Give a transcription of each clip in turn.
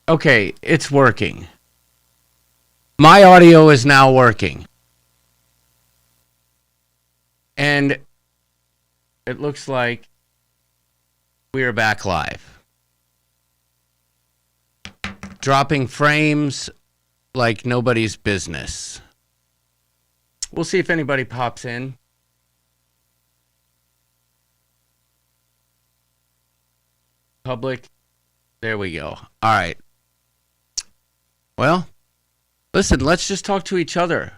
Okay, it's working. My audio is now working. And it looks like we are back live. Dropping frames like nobody's business. We'll see if anybody pops in. Public. There we go. All right. Well, listen, let's just talk to each other.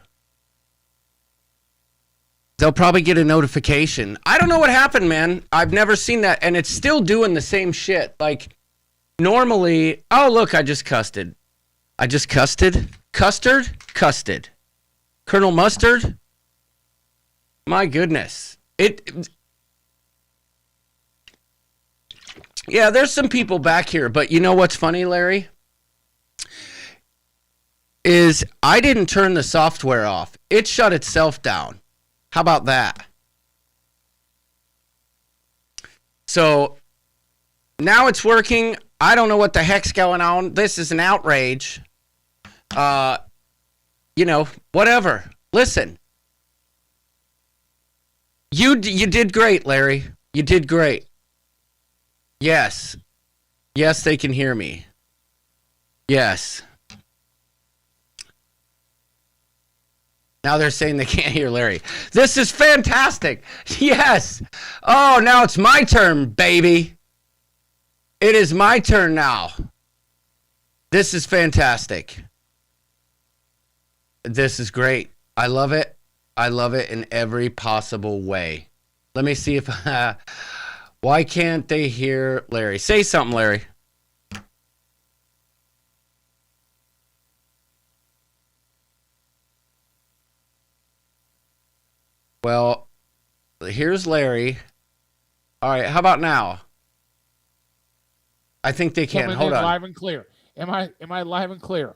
They'll probably get a notification. I don't know what happened, man. I've never seen that, and it's still doing the same shit. Like, normally, oh, look, I just custed. I just custed? Custard? Custed. Colonel Mustard? My goodness. Yeah, there's some people back here, but you know what's funny, Larry? Is I didn't turn the software off. It shut itself down. How about that? So now it's working. I don't know what the heck's going on. This is an outrage. Whatever. Listen. You did great, Larry. You did great. Yes. Yes, they can hear me. Yes. Now they're saying they can't hear Larry. This is fantastic. Yes. Oh, now it's my turn, baby. It is my turn now. This is fantastic. This is great. I love it. I love it in every possible way. Let me see if... why can't they hear Larry? Say something, Larry. Well, here's Larry. All right, how about now? I think they can. Hold on. Live and clear. Am I live and clear?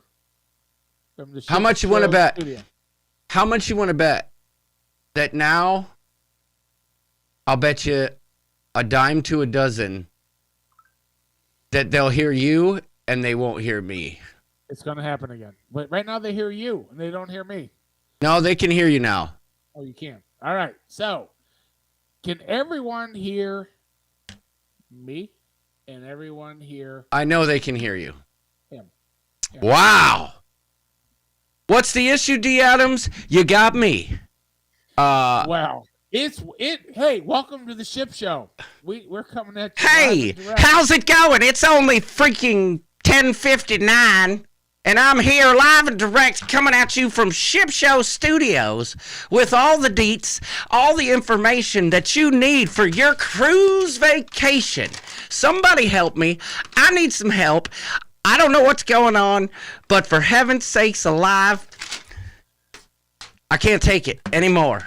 How much you want to bet? Studio. How much you want to bet that now? I'll bet you a dime to a dozen that they'll hear you and they won't hear me. It's going to happen again. But right now they hear you and they don't hear me. No, they can hear you now. Oh, you can. All right. So, can everyone hear me and everyone hear? I know they can hear you. Him. Wow. What's the issue, D. Adams? You got me. Wow. Hey, welcome to the ship show. We're coming at you. Hey, how's it going? It's only freaking 10:59. And I'm here live and direct coming at you from Ship Show Studios with all the deets, all the information that you need for your cruise vacation. Somebody help me. I need some help. I don't know what's going on, but for heaven's sakes alive, I can't take it anymore.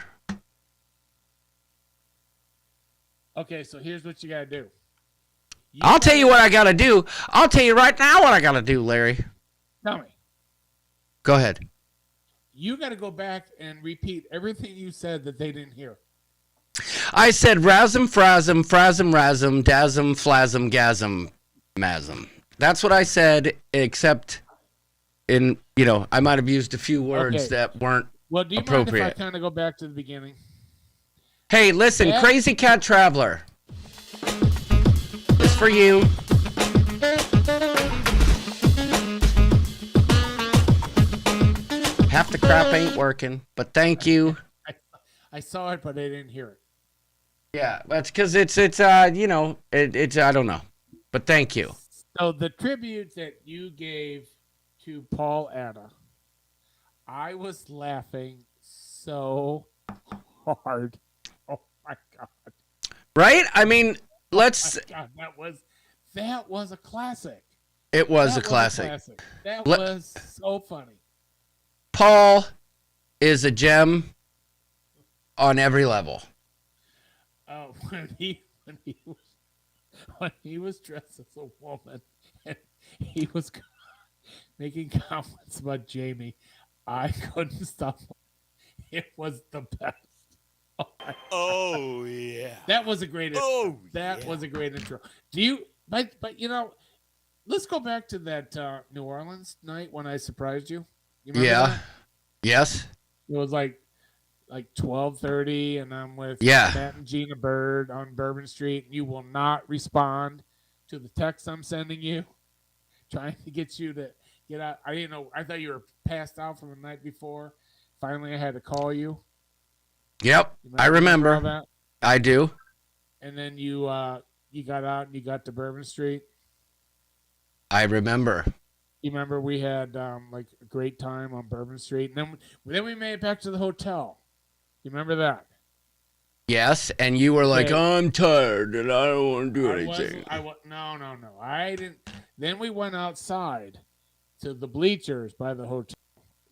Okay, so here's what you got to do. I'll tell you what I got to do. I'll tell you right now what I got to do, Larry. Tell me. Go ahead. You got to go back and repeat everything you said that they didn't hear. I said rasm, frasm, rasm, dasm, flasm, gasm, masm. That's what I said, except I might have used a few words that weren't appropriate. Well, do you mind if I kind of go back to the beginning? Hey, listen, Crazy Cat Traveler. It's for you. Half the crap ain't working, but thank you. I saw it, but I didn't hear it. Yeah, that's because it's I don't know, but thank you. So the tribute that you gave to Paul Anna, I was laughing so hard. Oh my God! Right? I mean, let's. Oh God, that was a classic. It was a classic. That was so funny. Paul is a gem on every level. Oh, when he was dressed as a woman and he was making comments about Jamie, I couldn't stop. It was the best. Oh yeah. That was a great intro. That was a great intro. Do you but let's go back to that New Orleans night when I surprised you. You remember Yeah. that? Yes. It was like 12:30, and I'm with Yeah. Matt and Gina Bird on Bourbon Street. And you will not respond to the text I'm sending you, trying to get you to get out. I didn't know. I thought you were passed out from the night before. Finally, I had to call you. Yep. I all remember. that? I do. And then you got out and you got to Bourbon Street. I remember. You remember we had like a great time on Bourbon Street, and then we made it back to the hotel. You remember that? Yes, and you were like, Okay. I'm tired and I don't want to do anything. No. I didn't. Then we went outside to the bleachers by the hotel,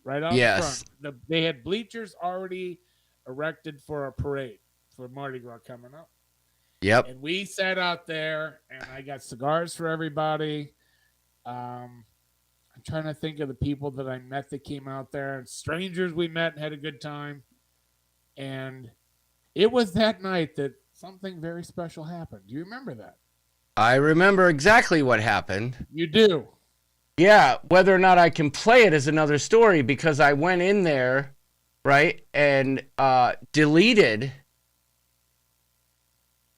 right out Yes. front. They had bleachers already erected for a parade for Mardi Gras coming up. Yep. And we sat out there, and I got cigars for everybody. I'm trying to think of the people that I met that came out there, and strangers we met and had a good time. And it was that night that something very special happened. Do you remember that? I remember exactly what happened. You do. Yeah, whether or not I can play it is another story because I went in there, right, and deleted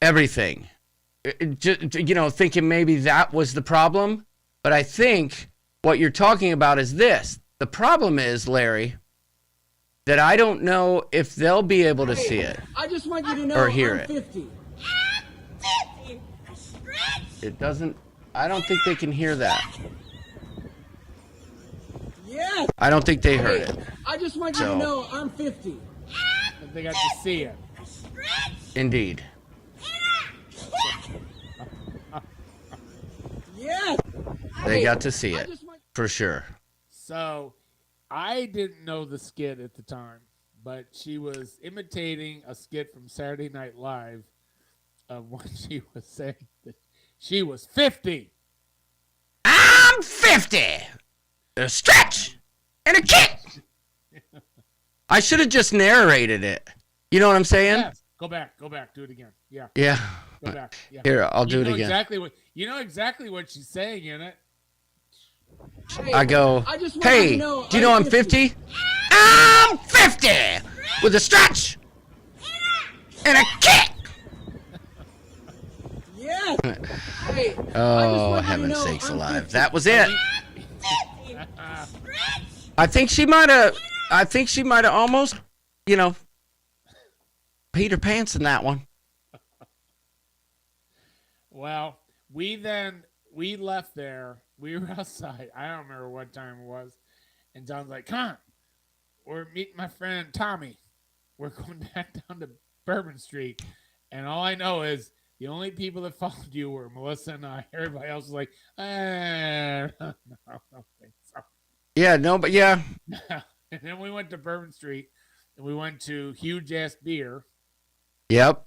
everything. Thinking maybe that was the problem. But I think what you're talking about is this. The problem is, Larry, that I don't know if they'll be able to see it. I just want you to know or hear I'm it. 50. It doesn't. I don't think they can hear that. Yes. I don't think they heard it. I just want you So- to know I'm 50. But they got to see it. Indeed. Yes. They got to see I it just want for sure. So I didn't know the skit at the time, but she was imitating a skit from Saturday Night Live of when she was saying that she was 50. I'm 50. A stretch and a kick. I should have just narrated it. You know what I'm saying? Yes. Go back. Do it again. Yeah. Yeah. Go back. Yeah. Here, I'll do You it know again. You know exactly what she's saying in it. I go, I just want you hey, to know do you know I'm 50? I'm 50 with a stretch and a kick. yes. Hey, Oh, want you to heaven know sakes I'm alive. 50. That was it. I think she might have almost, Peter Pants in that one. Well, we left there. We were outside. I don't remember what time it was. And John's like, come on. We're meeting my friend Tommy. We're going back down to Bourbon Street. And all I know is the only people that followed you were Melissa and I. Everybody else was like, no, I don't think so. Yeah, no, but yeah. And then we went to Bourbon Street and we went to Huge Ass Beer. Yep.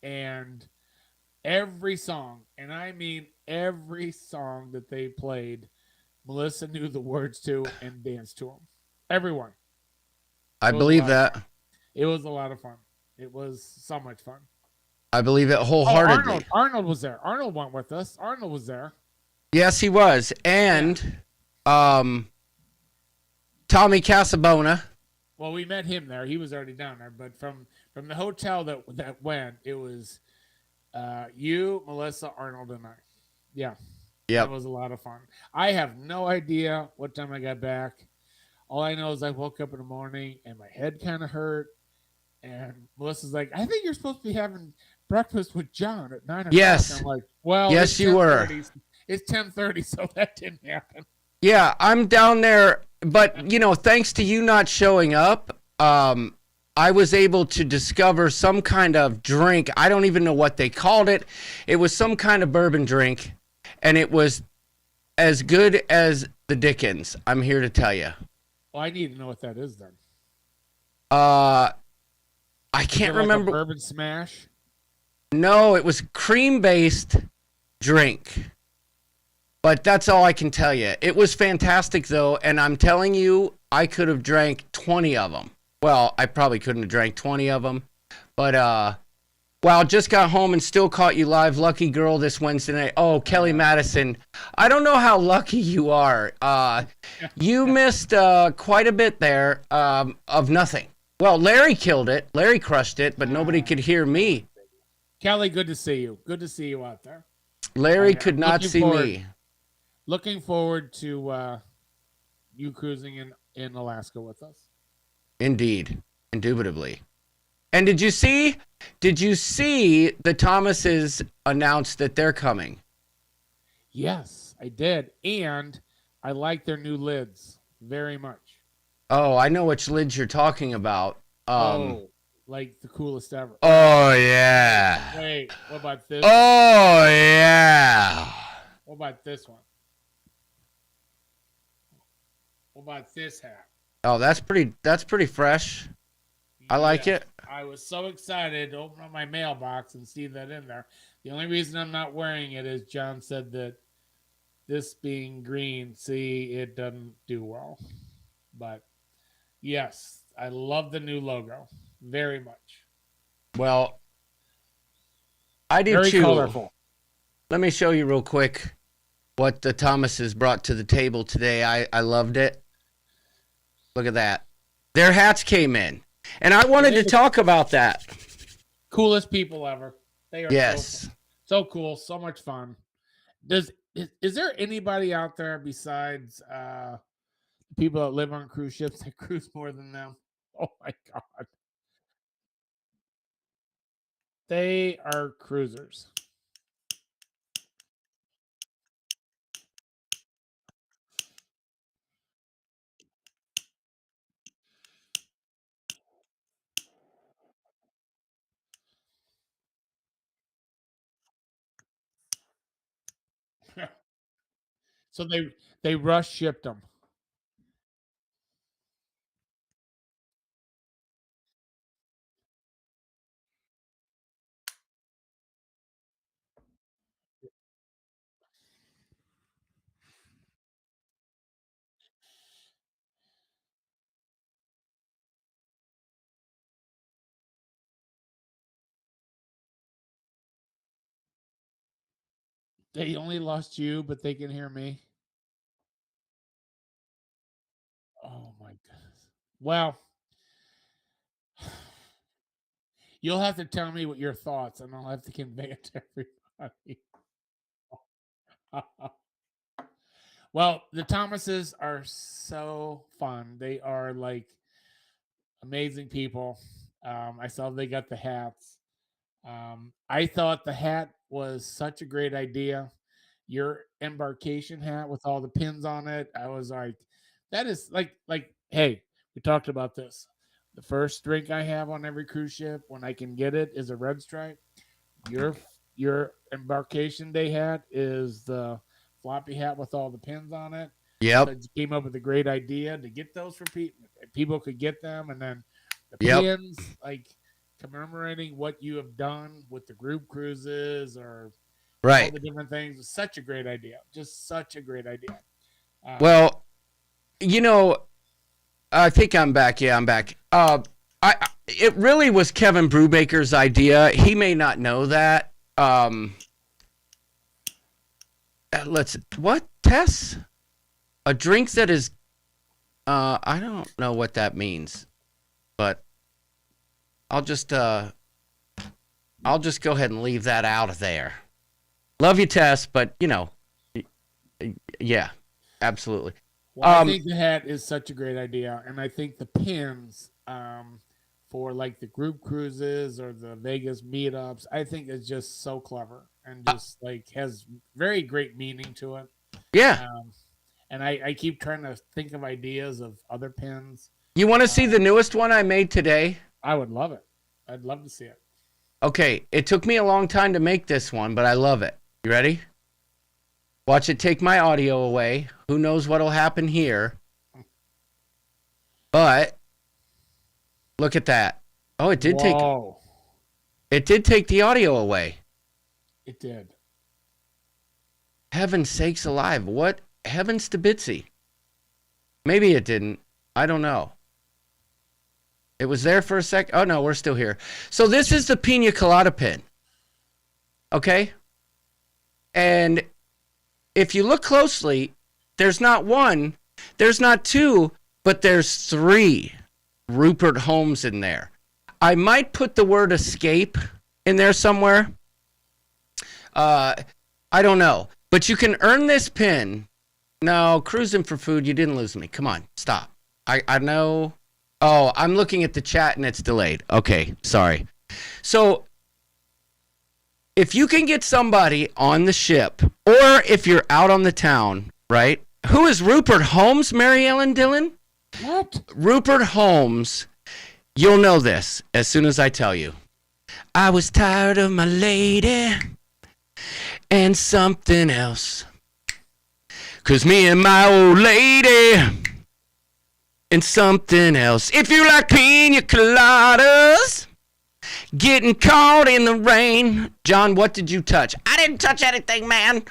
And every song, and I mean every song that they played, Melissa knew the words to and danced to them. Everyone. I believe that. It was a lot of fun. It was so much fun. I believe it wholeheartedly. Arnold was there. Arnold went with us. Arnold was there. Yes, he was. And Tommy Casabona. Well, we met him there. He was already down there. But from the hotel that went, it was you, Melissa, Arnold, and I. Yeah. Yep. That was a lot of fun. I have no idea what time I got back. All I know is I woke up in the morning and my head kind of hurt. And Melissa's like, I think you're supposed to be having breakfast with John at 9 o'clock. Yes. I'm like, well, yes, you were. It's 10:30, so that didn't happen. Yeah, I'm down there. But, thanks to you not showing up, I was able to discover some kind of drink. I don't even know what they called it. It was some kind of bourbon drink. And it was as good as the Dickens, I'm here to tell you. Well, I need to know what that is then. I can't Like remember. a bourbon smash? No, it was cream-based drink. But that's all I can tell you. It was fantastic, though, and I'm telling you, I could have drank 20 of them. Well, I probably couldn't have drank 20 of them, but Wow, just got home and still caught you live. Lucky girl this Wednesday night. Oh, Kelly Madison. I don't know how lucky you are. You missed quite a bit there of nothing. Well, Larry killed it. Larry crushed it, but nobody could hear me. Kelly, good to see you. Good to see you out there. Larry could not see me. Looking forward to you cruising in Alaska with us. Indeed. Indubitably. And did you see the Thomases announce that they're coming? Yes, I did. And I like their new lids very much. Oh, I know which lids you're talking about. Like the coolest ever. Oh, yeah. Wait, what about this? Oh, yeah. What about this one? What about this hat? Oh, that's pretty fresh. I like it. I was so excited to open up my mailbox and see that in there. The only reason I'm not wearing it is John said that this being green, it doesn't do well. But yes, I love the new logo very much. Well, I do very too. Colorful. Let me show you real quick what the Thomases brought to the table today. I loved it. Look at that. Their hats came in. And I wanted to talk about that. Coolest people ever. They are so cool, so much fun. Is there anybody out there besides people that live on cruise ships that cruise more than them? Oh my God. They are cruisers. So they rush shipped them. They only lost you, but they can hear me. Oh my goodness. Well, you'll have to tell me what your thoughts, and I'll have to convey it to everybody. Well, the Thomases are so fun. They are like amazing people. I saw they got the hats. I thought the hat was such a great idea. Your embarkation hat with all the pins on it. I was like, that is like, hey, we talked about this. The first drink I have on every cruise ship when I can get it is a red stripe. Your embarkation day hat is the floppy hat with all the pins on it. Yep. So came up with a great idea to get those for people. People could get them, and then the pins, like commemorating what you have done with the group cruises or all the different things. It's such a great idea. Just such a great idea. Well, I think I'm back. Yeah, I'm back. It really was Kevin Brubaker's idea. He may not know that. Tess? A drink that is, I don't know what that means, but I'll just go ahead and leave that out of there. Love you, Tess, but yeah, absolutely. Well, I think the hat is such a great idea, and I think the pins for like the group cruises or the Vegas meetups, I think is just so clever and just like has very great meaning to it. Yeah. And I keep trying to think of ideas of other pins. You want to see the newest one I made today? I would love it. I'd love to see it. Okay, it took me a long time to make this one, but I love it. You ready? Watch it take my audio away. Who knows what'll happen here? But look at that. Oh, it did take the audio away. It did. Heaven's sakes alive. What? Heavens to Bitsy. Maybe it didn't. I don't know. It was there for a sec. Oh, no, we're still here. So this is the Pina Colada pin. Okay? And if you look closely, there's not one, there's not two, but there's 3 Rupert Holmes in there. I might put the word escape in there somewhere. I don't know. But you can earn this pin. No, cruising for food, you didn't lose me. Come on, stop. I know. Oh, I'm looking at the chat and it's delayed. Okay, sorry. So if you can get somebody on the ship, or if you're out on the town, right? Who is Rupert Holmes, Mary Ellen Dillon? What? Rupert Holmes, you'll know this as soon as I tell you. I was tired of my lady and something else. 'Cause me and my old lady and something else. If you like pina coladas, getting caught in the rain. John, what did you touch? I didn't touch anything, man.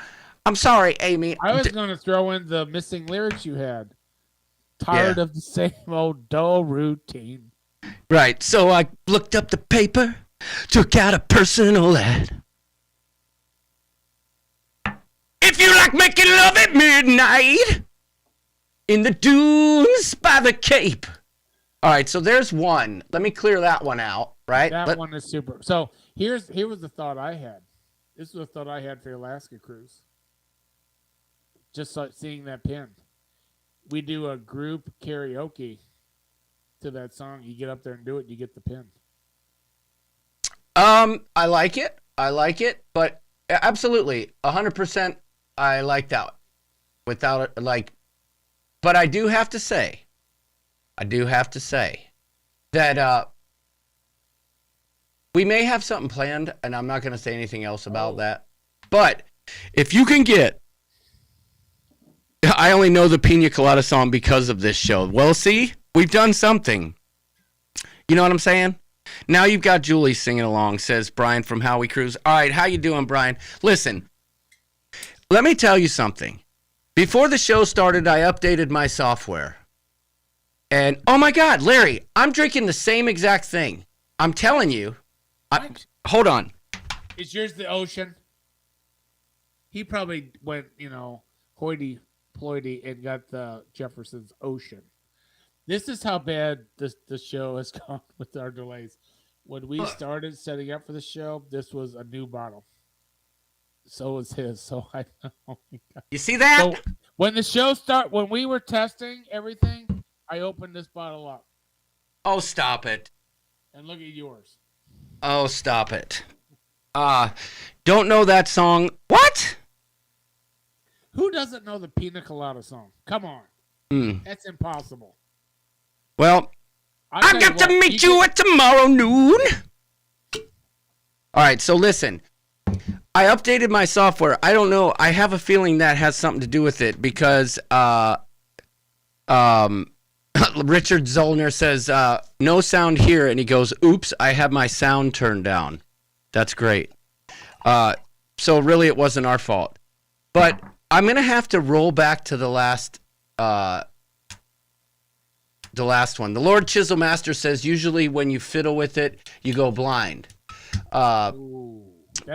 I'm sorry, Amy. I was going to throw in the missing lyrics you had. Tired of the same old dull routine. Right. So I looked up the paper, took out a personal ad. If you like making love at midnight in the dunes by the Cape. All right, so there's one. Let me clear that one out, right? One is super. So here was the thought I had. This was a thought I had for your Alaska cruise. Just like seeing that pin. We do a group karaoke to that song. You get up there and do it, you get the pin. I like it. But absolutely, 100%, I like that. Without it, like, but I do have to say that we may have something planned, and I'm not going to say anything else about that. But if you can get, I only know the Pina Colada song because of this show. Well, see, we've done something. You know what I'm saying? Now you've got Julie singing along, says Brian from How We Cruise. All right, how you doing, Brian? Listen, let me tell you something. Before the show started, I updated my software. And, oh my God, Larry, I'm drinking the same exact thing. I'm telling you. Hold on. Is yours the ocean? He probably went, hoity-ploity and got the Jefferson's Ocean. This is how bad the show has gone with our delays. When we started setting up for the show, this was a new bottle. So was his. So I know. You see that? So when the show when we were testing everything, I opened this bottle up. Oh, stop it. And look at yours. Oh, stop it. Don't know that song. What? Who doesn't know the Pina Colada song? Come on. That's impossible. Well, I got to meet you at tomorrow noon. All right, so listen. I updated my software. I don't know. I have a feeling that has something to do with it because Richard Zollner says, no sound here. And he goes, oops, I have my sound turned down. That's great. So really it wasn't our fault. But I'm going to have to roll back to the last one. The Lord Chiselmaster says, usually when you fiddle with it, you go blind.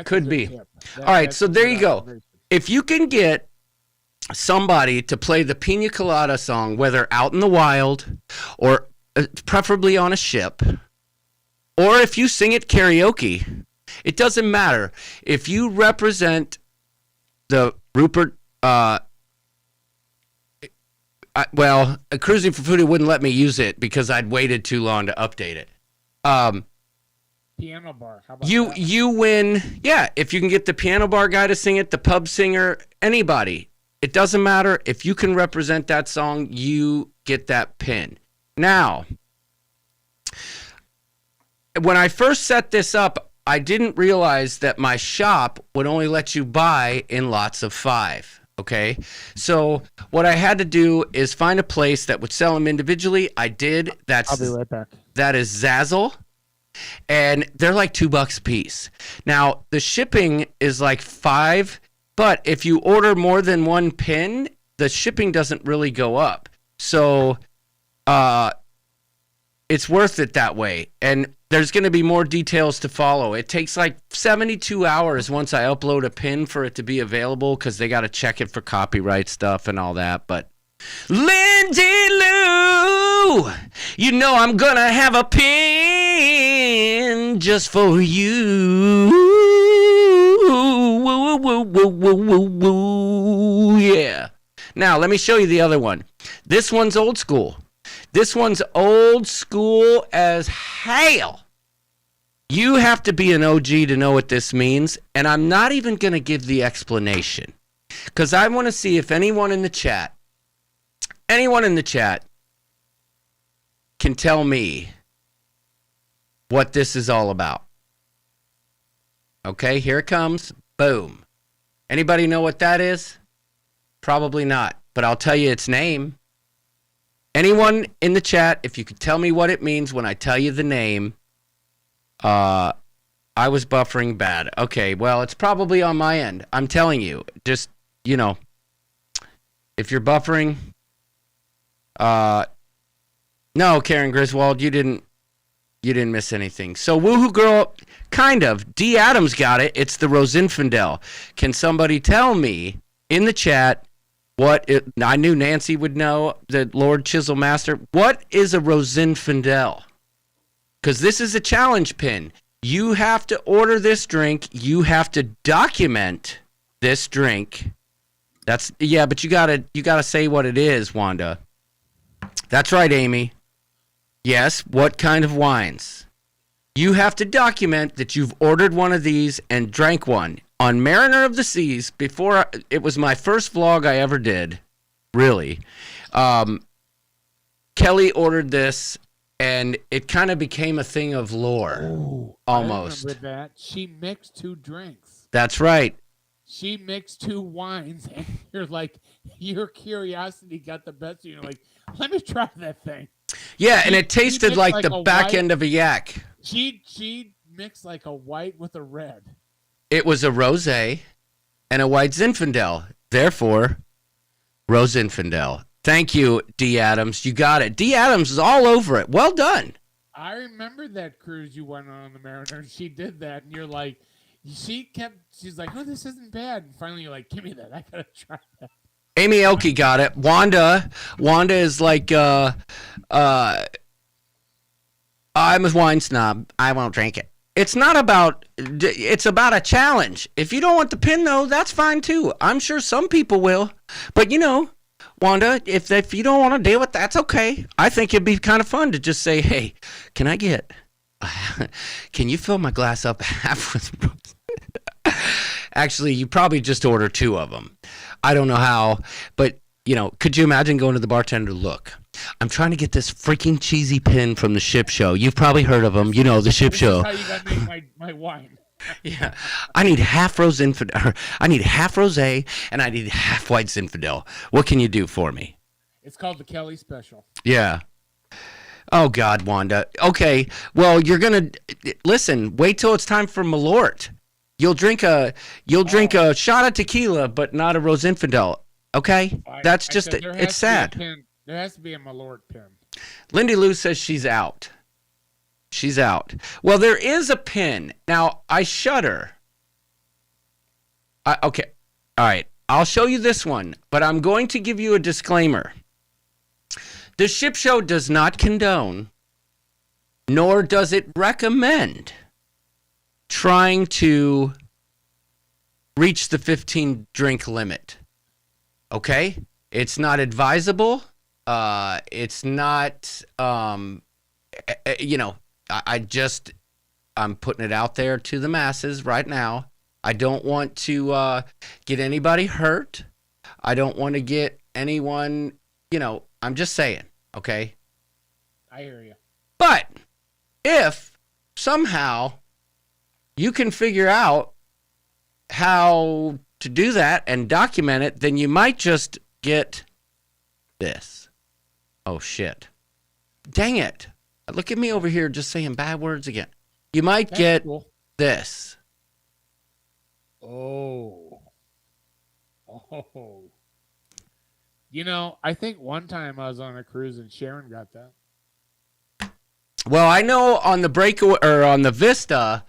Could be. All right, so there you go. If you can get somebody to play the Pina Colada song, whether out in the wild or preferably on a ship, or if you sing it karaoke, it doesn't matter. If you represent the Rupert, Cruising for Food wouldn't let me use it because I'd waited too long to update it. Piano bar. How about you win. Yeah, if you can get the piano bar guy to sing it, the pub singer, anybody. It doesn't matter. If you can represent that song, you get that pin. Now, when I first set this up, I didn't realize that my shop would only let you buy in lots of 5. Okay, so what I had to do is find a place that would sell them individually. I did. I'll be right back. That is Zazzle. And they're like $2 a piece. Now, the shipping is like $5, but if you order more than one pin, the shipping doesn't really go up. So, It's worth it that way. And there's going to be more details to follow. It takes like 72 hours once I upload a pin for it to be available because they got to check it for copyright stuff and all that. But Lindy Lou, you know I'm going to have a pin just for you. Woo, woo, woo, woo, woo, woo. Yeah. Now, let me show you the other one. This one's old school. This one's old school as hell. You have to be an OG to know what this means, and I'm not even going to give the explanation because I want to see if anyone in the chat can tell me what this is all about. Okay, here it comes. Boom. Anybody know what that is? Probably not, but I'll tell you its name. Anyone in the chat, if you could tell me what it means when I tell you the name. I was buffering bad. Okay, well, it's probably on my end. I'm telling you. Just, you know, if you're buffering. No, Karen Griswold, you didn't miss anything. So, Woohoo Girl, kind of. D. Adams got it. It's the Rosinfandel. Can somebody tell me in the chat I knew Nancy would know, the Lord Chisel Master. What is a Rosinfandel? Because this is a challenge pin. You have to order this drink. You have to document this drink. But you gotta say what it is, Wanda. That's right, Amy. Yes, what kind of wines? You have to document that you've ordered one of these and drank one. On Mariner of the Seas, it was my first vlog I ever did, really. Kelly ordered this, and it kind of became a thing of lore, almost. I remember that. She mixed two drinks. That's right. She mixed two wines, and you're like, your curiosity got the best of you. You're like, let me try that thing. Yeah, and it tasted like the back end of a yak. She mixed like a white with a red. It was a rosé and a white Zinfandel. Therefore, Rosinfandel. Thank you, D. Adams. You got it. D. Adams is all over it. Well done. I remember that cruise you went on the Mariner. She did that, and you're like, she's like, oh, this isn't bad. And finally, you're like, give me that. I gotta try that. Amy Elke got it. Wanda is like, I'm a wine snob. I won't drink it. It's about a challenge. If you don't want the pin, though, that's fine, too. I'm sure some people will. But, you know, Wanda, if you don't want to deal with that's okay. I think it'd be kind of fun to just say, hey, can you fill my glass up half with rose? Actually, you probably just order two of them. I don't know how, but, you know, could you imagine going to the bartender, look, I'm trying to get this freaking cheesy pin from the Ship Show. You've probably heard of them. You know, the Ship Show. This is how you got to make my wine. Yeah. I need half Rosinfandel. I need half rosé, and I need half white Zinfandel. What can you do for me? It's called the Kelly Special. Yeah. Oh, God, Wanda. Okay, well, you're going to... Listen, wait till it's time for Malort. You'll drink a shot of tequila, but not a Rosinfandel. Okay? That's just... It's sad. There has to be a Malort pin. Lindy Lou says she's out. She's out. Well, there is a pin. Now, I shudder. Okay. All right. I'll show you this one, but I'm going to give you a disclaimer. The Ship Show does not condone, nor does it recommend trying to reach the 15 drink limit. Okay? It's not advisable. It's not, you know, I'm putting it out there to the masses right now. I don't want to get anybody hurt. I don't want to get anyone, you know, I'm just saying, okay? I hear you. But if somehow you can figure out how to do that and document it, then you might just get this. Oh, shit. Dang it. Look at me over here just saying bad words again. You might get this. Oh. You know, I think one time I was on a cruise and Sharon got that. Well, I know on the Breakaway or on the Vista,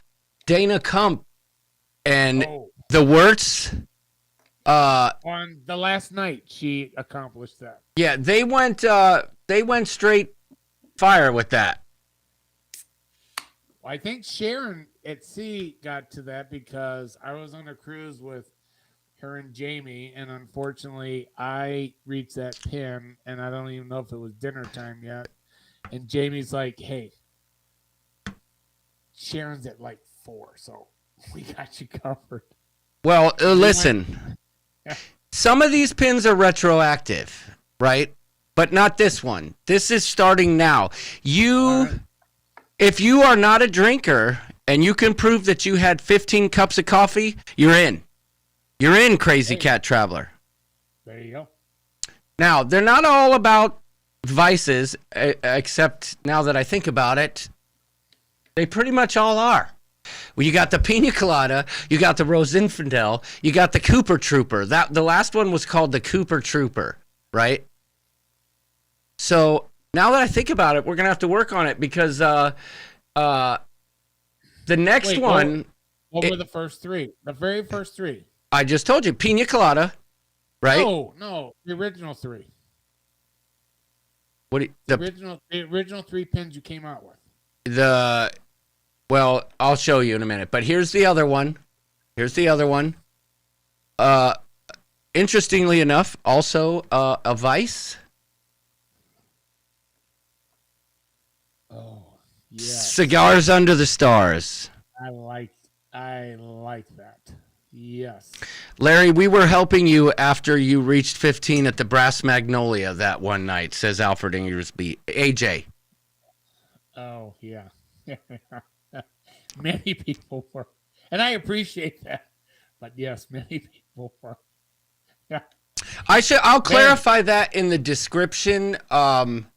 Dana Kump and the Wirtz. On the last night, she accomplished that. Yeah, they went straight fire with that. Well, I think Sharon at sea got to that because I was on a cruise with her and Jamie, and unfortunately, I reached that pin, and I don't even know if it was dinner time yet. And Jamie's like, "Hey, Sharon's at like 4, so we got you covered." Well, listen, some of these pins are retroactive, right? But not this one. This is starting now. If you are not a drinker and you can prove that you had 15 cups of coffee, you're in. You're in, Crazy Cat Traveler. There you go. Now, they're not all about vices, except now that I think about it, they pretty much all are. Well, you got the Pina Colada, you got the Rosinfandel, you got the Cooper Trooper. The last one was called the Cooper Trooper, right? So now that I think about it, we're gonna have to work on it because the next one. What were the first 3? The very first 3. I just told you, Pina Colada, right? No, the original 3. What? The original 3 pins you came out with. Well, I'll show you in a minute. But here's the other one. Interestingly enough, also a Vice. Oh, yeah. Cigars Under the Stars. I like that. Yes. Larry, we were helping you after you reached 15 at the Brass Magnolia that one night, says Alfred Ingersby. AJ. Oh, yeah. Many people were. And I appreciate that. But yes, many people were. Yeah. I'll clarify that in the description. I'm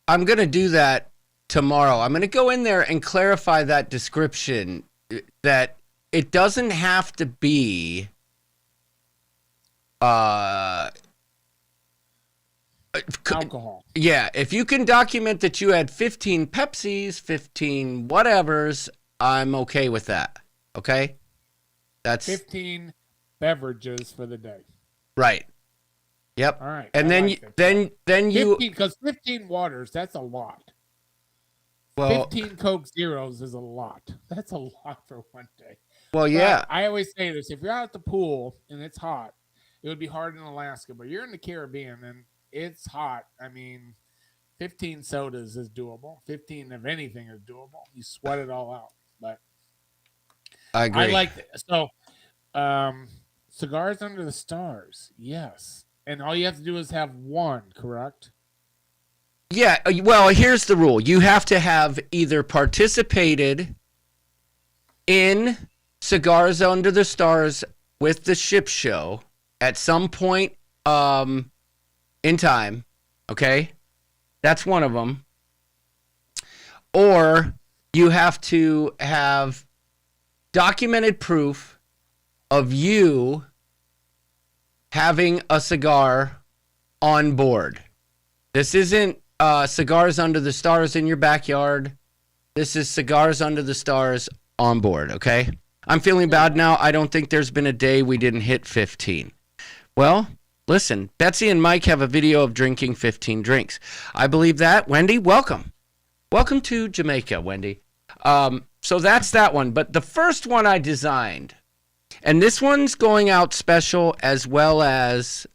going to do that tomorrow. I'm going to go in there and clarify that description, that it doesn't have to be alcohol. Yeah, if you can document that you had 15 Pepsis, 15 whatevers, I'm okay with that. Okay? That's 15 beverages for the day. Right. Yep. All right. And then you 15, because 15 waters, that's a lot. well 15 Coke Zeros is a lot. That's a lot for one day. Well, yeah. But I always say this: if you're out at the pool and it's hot, it would be hard in Alaska, but you're in the Caribbean and it's hot. I mean, 15 sodas is doable. 15 of anything is doable. You sweat it all out. But I agree. I like that. So, Cigars Under the Stars, yes. And all you have to do is have one, correct? Yeah, well, here's the rule. You have to have either participated in Cigars Under the Stars with the ship show at some point in time, okay? That's one of them. Or you have to have documented proof of you having a cigar on board. This isn't Cigars Under the Stars in your backyard. This is Cigars Under the Stars on board, okay? I'm feeling bad now. I don't think there's been a day we didn't hit 15. Well, listen, Betsy and Mike have a video of drinking 15 drinks. I believe that. Wendy, welcome. Welcome to Jamaica, Wendy. So that's that one. But the first one I designed, and this one's going out special as well as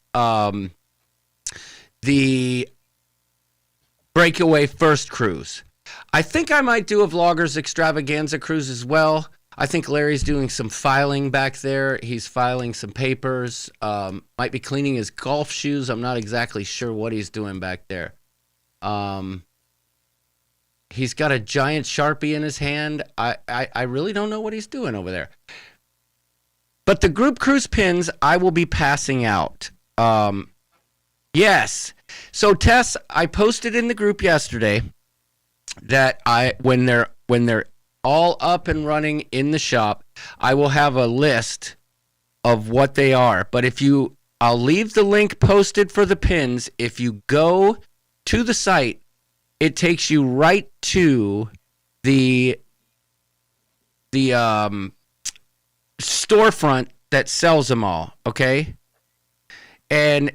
the Breakaway first cruise. I think I might do a Vloggers Extravaganza cruise as well. I think Larry's doing some filing back there. He's filing some papers. Might be cleaning his golf shoes. I'm not exactly sure what he's doing back there. He's got a giant Sharpie in his hand. I really don't know what he's doing over there. But the group cruise pins I will be passing out. Yes. So Tess, I posted in the group yesterday that when they're all up and running in the shop, I will have a list of what they are. But I'll leave the link posted for the pins. If you go to the site it takes you right to the storefront that sells them all, okay? And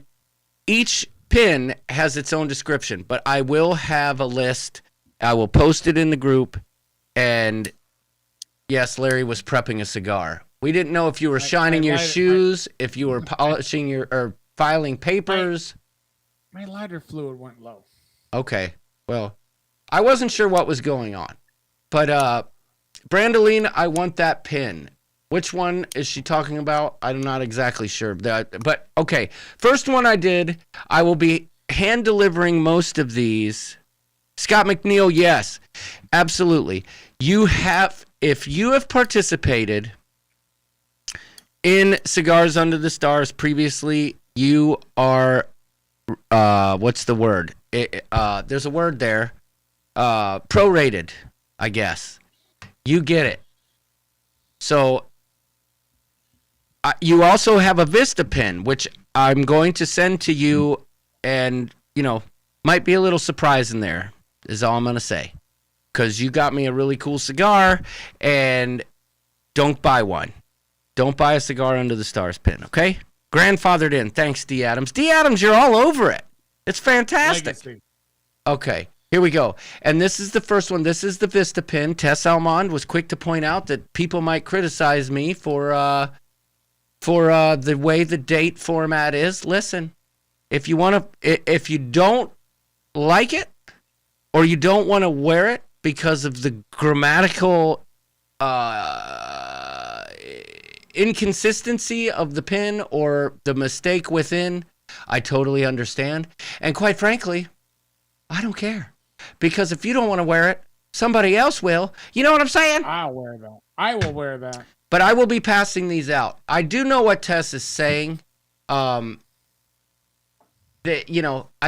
each pin has its own description, but I will have a list. I will post it in the group. And yes, Larry was prepping a cigar. We didn't know if you were shining your shoes, if you were polishing or filing papers. My lighter fluid went low. Okay. Well, I wasn't sure what was going on. But Brandoline, I want that pin. Which one is she talking about? I'm not exactly sure. But okay. First one I did, I will be hand delivering most of these. Scott McNeil, yes. Absolutely. If you have participated in Cigars Under the Stars previously, you are what's the word? There's a word there. Prorated, I guess. You get it. So you also have a Vista pin, which I'm going to send to you, and might be a little surprise in there, is all I'm going to say. Because you got me a really cool cigar, and don't buy one. Don't buy a Cigar Under the Stars pin, okay? Grandfathered in. Thanks, D. Adams. D. Adams, you're all over it. It's fantastic. Legacy. Okay, here we go. And this is the first one. This is the Vista pin. Tess Almond was quick to point out that people might criticize me for the way the date format is. Listen, if you don't like it, or you don't want to wear it because of the grammatical inconsistency of the pin or the mistake within, I totally understand. And quite frankly, I don't care. Because if you don't want to wear it, somebody else will. You know what I'm saying? I'll wear that. I will wear that. But I will be passing these out. I do know what Tess is saying. I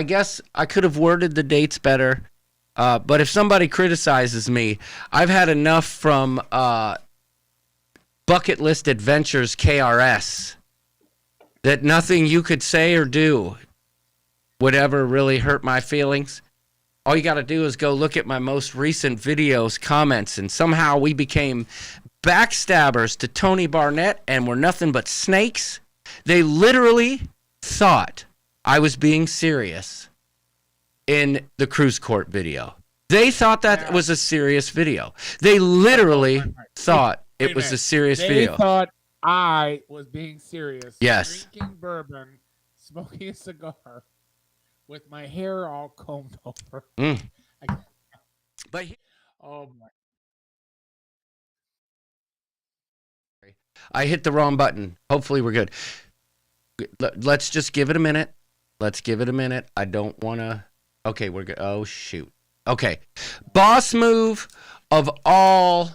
guess I could have worded the dates better. But if somebody criticizes me, I've had enough from Bucket List Adventures KRS that nothing you could say or do would ever really hurt my feelings. All you got to do is go look at my most recent videos, comments, and somehow we became backstabbers to Tony Barnett and were nothing but snakes. They literally thought I was being serious in the cruise court video. They thought that was a serious video. They literally thought it was a serious video. They thought I was being serious. Yes. Drinking bourbon, smoking a cigar, with my hair all combed over. But oh my! I hit the wrong button. Hopefully we're good. Let's just give it a minute. Let's give it a minute. I don't want to. Okay, we're good. Oh, shoot. Okay. Boss move of all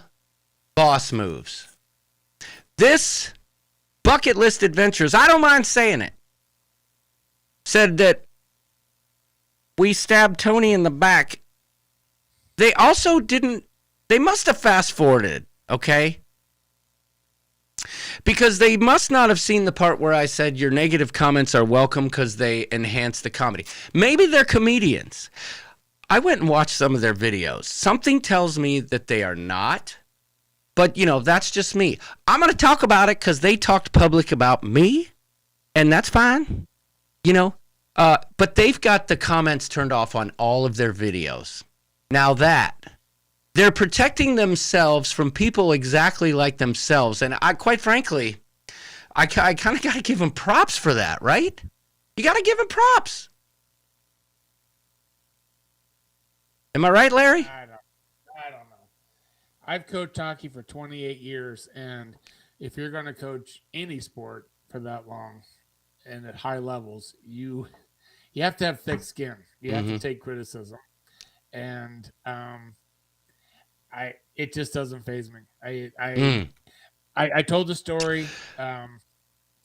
boss moves. This Bucket List Adventures, I don't mind saying it, said that we stabbed Tony in the back. They also didn't, they must have fast forwarded, okay? Because they must not have seen the part where I said your negative comments are welcome because they enhance the comedy. Maybe they're comedians. I went and watched some of their videos. Something tells me that they are not. But, that's just me. I'm going to talk about it because they talked public about me, and that's fine. But they've got the comments turned off on all of their videos. Now they're protecting themselves from people exactly like themselves. And quite frankly, I kind of got to give them props for that, right? You got to give them props. Am I right, Larry? I don't know. I've coached hockey for 28 years, and if you're going to coach any sport for that long and at high levels, you have to have thick skin. You have to take criticism. And it just doesn't faze me. I told the story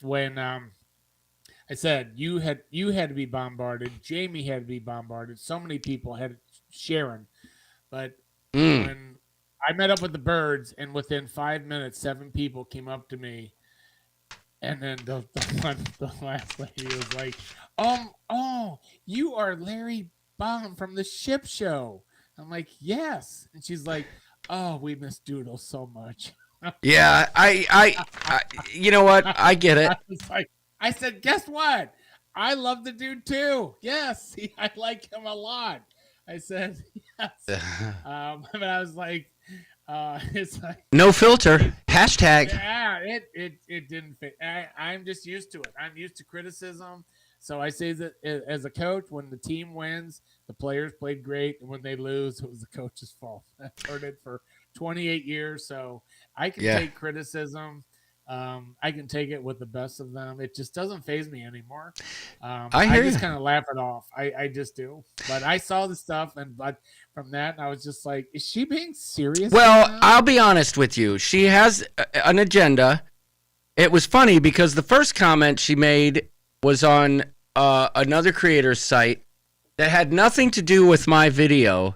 when I said you had to be bombarded. Jamie had to be bombarded. So many people had Sharon, but when I met up with the Birds, and within 5 minutes, 7 people came up to me, and then the last lady was like, "Oh, you are Larry Bomb from the ship show. I'm like, yes. And she's like, oh, we miss Doodle so much. Yeah, I you know what? I get it. I was like, I said, guess what? I love the dude too. Yes, I like him a lot. I said, yes. But I was like, it's like No filter. Hashtag. yeah, it didn't fit. I'm just used to it. I'm used to criticism. So I say that as a coach, when the team wins, the players played great, and when they lose, it was the coach's fault. I've heard it for 28 years, so I can take criticism. I can take it with the best of them. It just doesn't faze me anymore. I just kind of laugh it off. I just do. But I saw the stuff, but from that, I was just like, is she being serious? Well, right now? I'll be honest with you. She has an agenda. It was funny because the first comment she made was on another creator's site that had nothing to do with my video,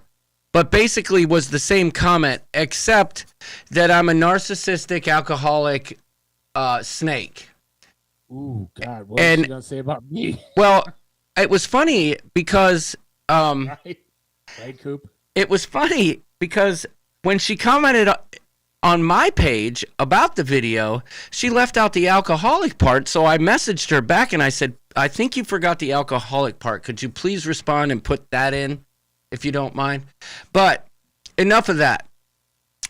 but basically was the same comment, except that I'm a narcissistic alcoholic snake. Ooh, God, what is she gonna say about me? Well, it was funny because Right, Coop? it was funny because when she commented on my page about the video, she left out the alcoholic part. So I messaged her back and I said, I think you forgot the alcoholic part. Could you please respond and put that in, if you don't mind? But enough of that.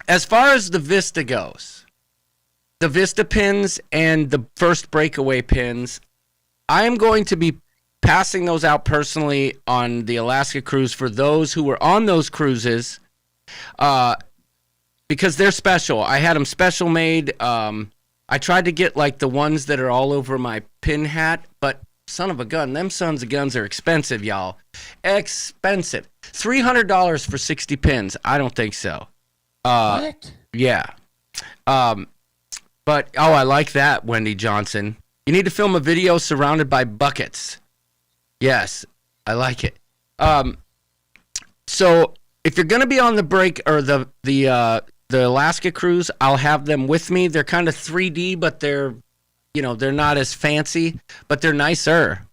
As far as the Vista goes, the Vista pins and the first Breakaway pins, I am going to be passing those out personally on the Alaska cruise for those who were on those cruises, because they're special. I had them special made. I tried to get like the ones that are all over my pin hat, but son of a gun, them sons of guns are expensive, y'all. Expensive. $300 for 60 pins. I don't think so. What? Yeah. But, I like that, Wendy Johnson. You need to film a video surrounded by buckets. Yes, I like it. So if you're going to be on the break or the Alaska cruise, I'll have them with me. They're kind of 3D, but they're not as fancy, but they're nicer.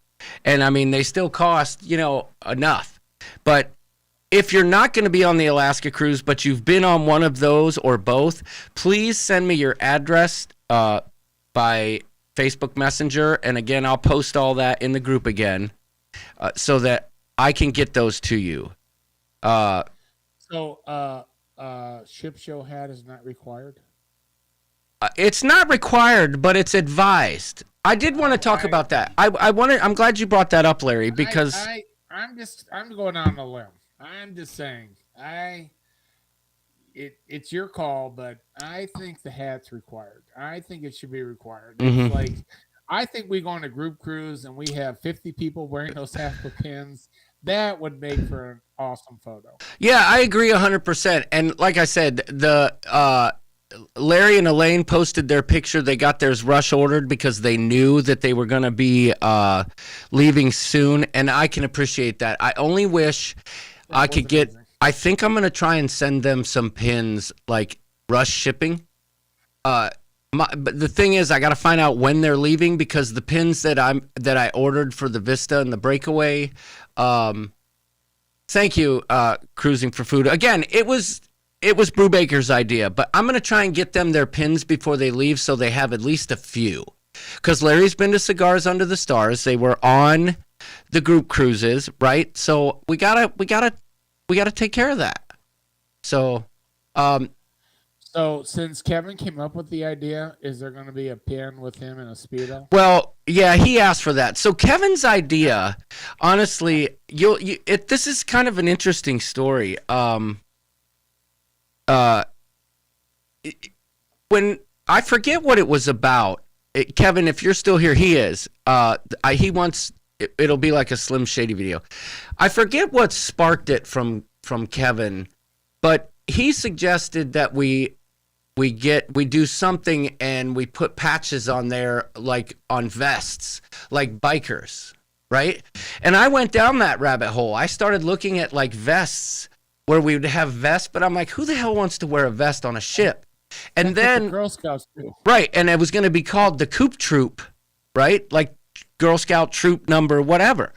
And I mean, they still cost, enough. But if you're not going to be on the Alaska cruise, but you've been on one of those or both, please send me your address by Facebook Messenger. And again, I'll post all that in the group again so that I can get those to you. So, ship show hat is not required? It's not required, but it's advised. I did want to talk about that. I'm glad you brought that up, Larry, because I'm going on a limb. I'm just saying, it's your call, but I think the hat's required. I think it should be required. Mhm. It's like, I think we go on a group cruise and we have 50 people wearing those half pins. That would make for an awesome photo. Yeah, I agree 100%. And like I said, the Larry and Elaine posted their picture. They got theirs rush ordered because they knew that they were going to be leaving soon, and I can appreciate that. I only wish I could get. Amazing. I think I'm going to try and send them some pins like rush shipping. But the thing is, I got to find out when they're leaving because the pins that I ordered for the Vista and the Breakaway. Thank you, Cruising for Food. Again, it was Brubaker's idea, but I'm going to try and get them their pins before they leave so they have at least a few. Because Larry's been to Cigars Under the Stars. They were on the group cruises, right? So we gotta take care of that. So, So since Kevin came up with the idea, is there going to be a pin with him in a Speedo? well, yeah, he asked for that. So Kevin's idea, honestly, this is kind of an interesting story. When I forget what it was about, Kevin, if you're still here, he is. He wants it'll be like a Slim Shady video. I forget what sparked it from Kevin, but he suggested that we do something and we put patches on there like on vests, like bikers, right? And I went down that rabbit hole. I started looking at like vests where we would have vests, but I'm like, who the hell wants to wear a vest on a ship? And That's what then the Girl Scouts do. right, and it was going to be called the Coop Troop, right? Like Girl Scout Troop number whatever.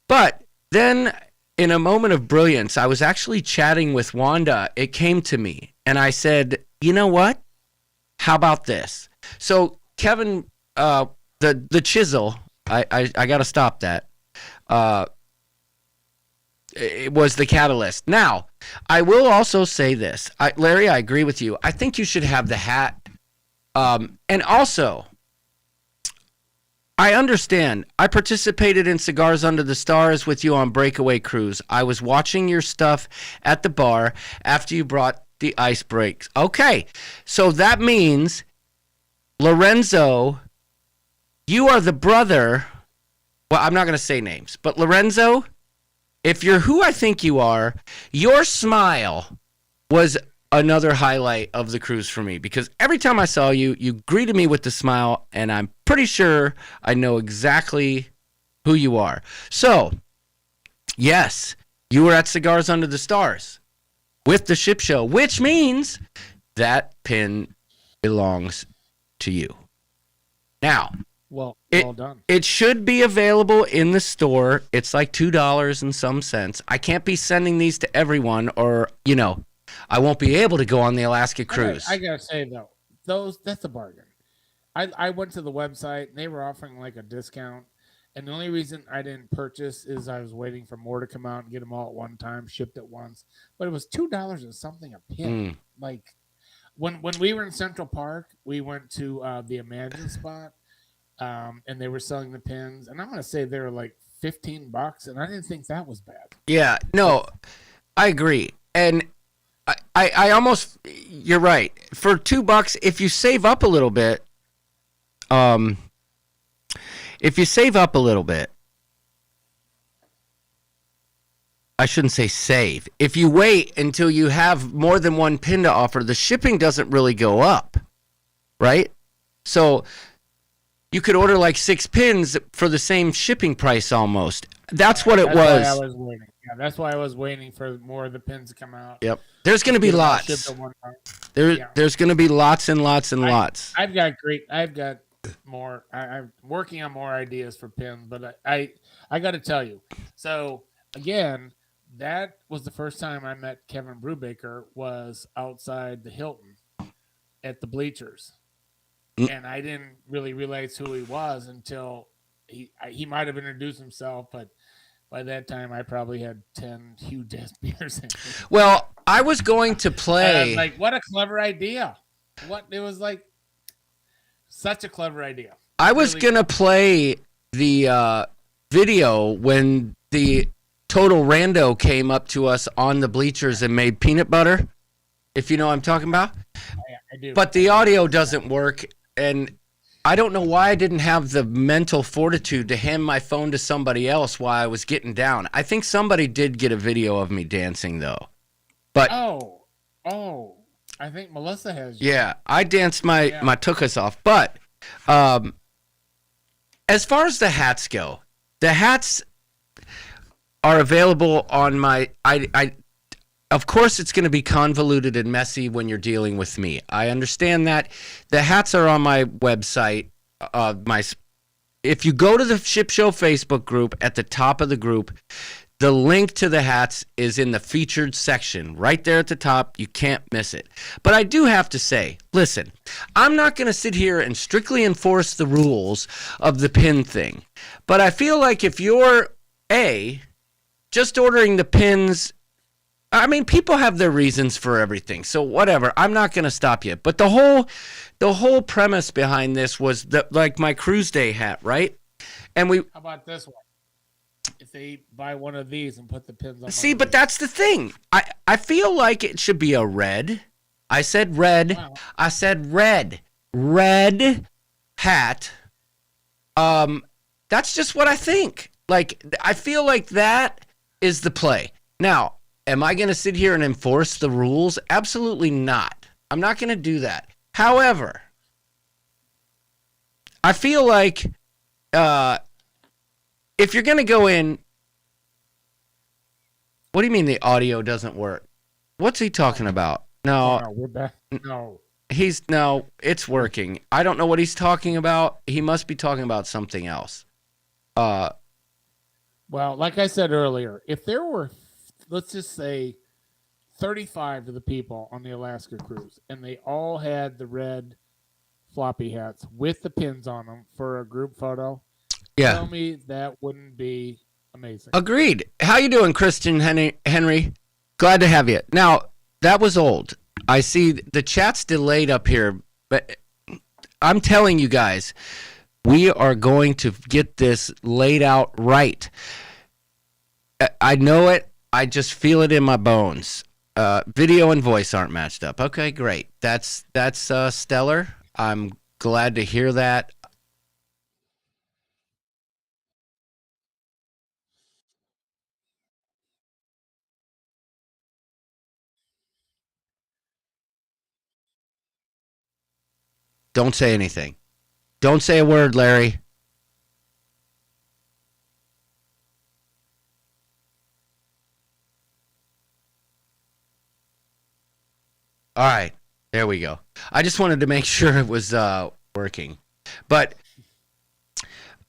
But then in a moment of brilliance, I was actually chatting with Wanda. It came to me, and I said, you know what? How about this? So Kevin, the chisel, I got to stop that. It was the catalyst. Now, I will also say this. Larry, I agree with you. I think you should have the hat. And also, I understand. I participated in Cigars Under the Stars with you on Breakaway Cruise. I was watching your stuff at the bar after you brought the ice breaks. Okay, so that means, Lorenzo, you are the brother. Well, I'm not going to say names, but Lorenzo, if you're who I think you are, your smile was another highlight of the cruise for me, because every time I saw you, you greeted me with the smile, and I'm pretty sure I know exactly who you are. So, yes, you were at Cigars Under the Stars with the ship show, which means that pin belongs to you. Now, Well done. it should be available in the store. It's like $2 and some cents. I can't be sending these to everyone, or, I won't be able to go on the Alaska cruise. I gotta say though, that's a bargain. I went to the website and they were offering like a discount, and the only reason I didn't purchase is I was waiting for more to come out and get them all at one time, shipped at once. But it was $2 and something a pin. Like when we were in Central Park, we went to the Imagine spot, and they were selling the pins, and I'm gonna say they were like $15, and I didn't think that was bad. Yeah, no, I agree, and I almost, you're right. For $2, if you save up a little bit, I shouldn't say save. If you wait until you have more than one pin to offer, the shipping doesn't really go up, right? So you could order like 6 pins for the same shipping price almost. That's what it was. Why I was waiting. Yeah, that's why I was waiting for more of the pins to come out. Yep. There's going to be lots. There's going to be lots and lots and lots. I've got more. I'm working on more ideas for pins, but I got to tell you. So again, that was the first time I met Kevin Brubaker, was outside the Hilton at the bleachers, and I didn't really realize who he was until he might have introduced himself, but by that time I probably had 10 huge ass beers in me. Well, I was going to play. I was like, what a clever idea! It was like such a clever idea. I was really gonna play the video when the total rando came up to us on the bleachers and made peanut butter, if you know what I'm talking about. I do. But the audio doesn't work, and I don't know why I didn't have the mental fortitude to hand my phone to somebody else while I was getting down. I think somebody did get a video of me dancing, though. But I think Melissa has. Yeah, I danced my tuchus off. But as far as the hats go, the hats are available on my. Of course, it's going to be convoluted and messy when you're dealing with me. I understand that. The hats are on my website. If you go to the Ship Show Facebook group, at the top of the group, the link to the hats is in the featured section right there at the top. You can't miss it. But I do have to say, listen, I'm not going to sit here and strictly enforce the rules of the pin thing. But I feel like if you're just ordering the pins, I mean, people have their reasons for everything, so whatever. I'm not going to stop you. But the whole premise behind this was like my cruise day hat, right? And how about this one? If they buy one of these and put the pins on. See, but that's the thing. I feel like it should be a red. I said red. Wow. I said red hat. That's just what I think. Like, I feel like that is the play. Now, am I going to sit here and enforce the rules? Absolutely not. I'm not going to do that. However, I feel like if you're going to go in, what do you mean the audio doesn't work? What's he talking about? No, we're back. No, it's working. I don't know what he's talking about. He must be talking about something else. Well, like I said earlier, if there were, let's just say, 35 of the people on the Alaska cruise, and they all had the red floppy hats with the pins on them for a group photo, Yeah. tell me that wouldn't be amazing. Agreed. How you doing, Christian Henry? Glad to have you. Now, that was old. I see the chat's delayed up here, but I'm telling you guys, we are going to get this laid out right. I know it. I just feel it in my bones. Video and voice aren't matched up. Okay, great. That's stellar. I'm glad to hear that. Don't say anything. Don't say a word, Larry. All right, there we go. I just wanted to make sure it was working. But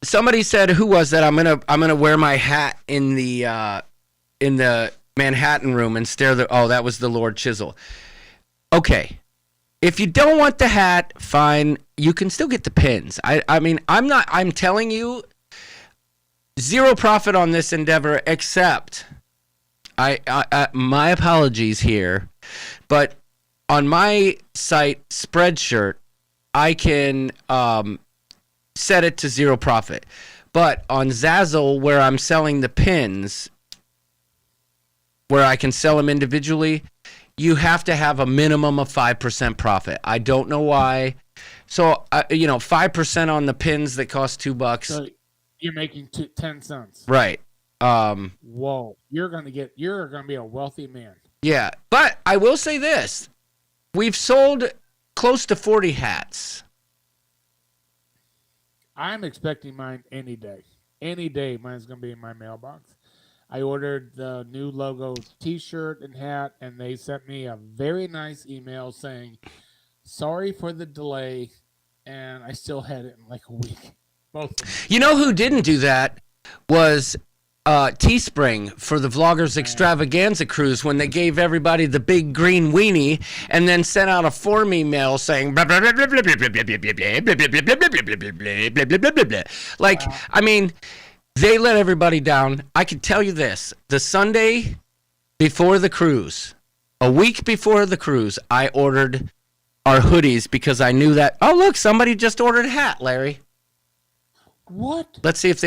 somebody said, who was that? I'm gonna wear my hat in the Manhattan room and stare. That was the Lord Chisel. Okay, if you don't want the hat, fine. You can still get the pins. I mean, I'm telling you, zero profit on this endeavor. Except, my apologies here, but on my site Spreadshirt, I can set it to zero profit. But on Zazzle, where I'm selling the pins, where I can sell them individually, you have to have a minimum of 5% profit. I don't know why. So, 5% on the pins that cost $2. So you're making 10 cents. Right. Whoa. You're gonna be a wealthy man. Yeah. But I will say this. We've sold close to 40 hats. I'm expecting mine any day. Any day, mine's going to be in my mailbox. I ordered the new logo T-shirt and hat, and they sent me a very nice email saying, sorry for the delay, and I still had it in like a week. Both of them. You know who didn't do that was Teespring for the Vloggers Extravaganza cruise when they gave everybody the big green weenie and then sent out a form email saying like, I mean, they let everybody down. I can tell you this, the Sunday before the cruise, a week before the cruise, I ordered our hoodies because I knew that, oh look, somebody just ordered a hat, Larry. What? Let's see if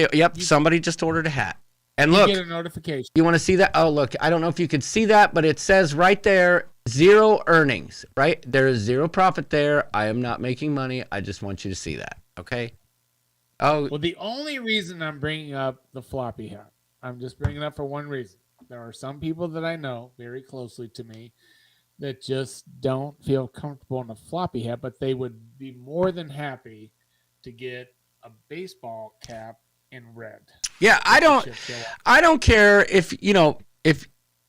somebody just ordered a hat. And look, you get a notification. You want to see that? Oh, look, I don't know if you could see that, but it says right there, zero earnings, right? There is zero profit there. I am not making money. I just want you to see that, okay? Oh, Well, the only reason I'm bringing up the floppy hat, I'm just bringing it up for one reason. There are some people that I know very closely to me that just don't feel comfortable in a floppy hat, but they would be more than happy to get a baseball cap in red. yeah, I don't care if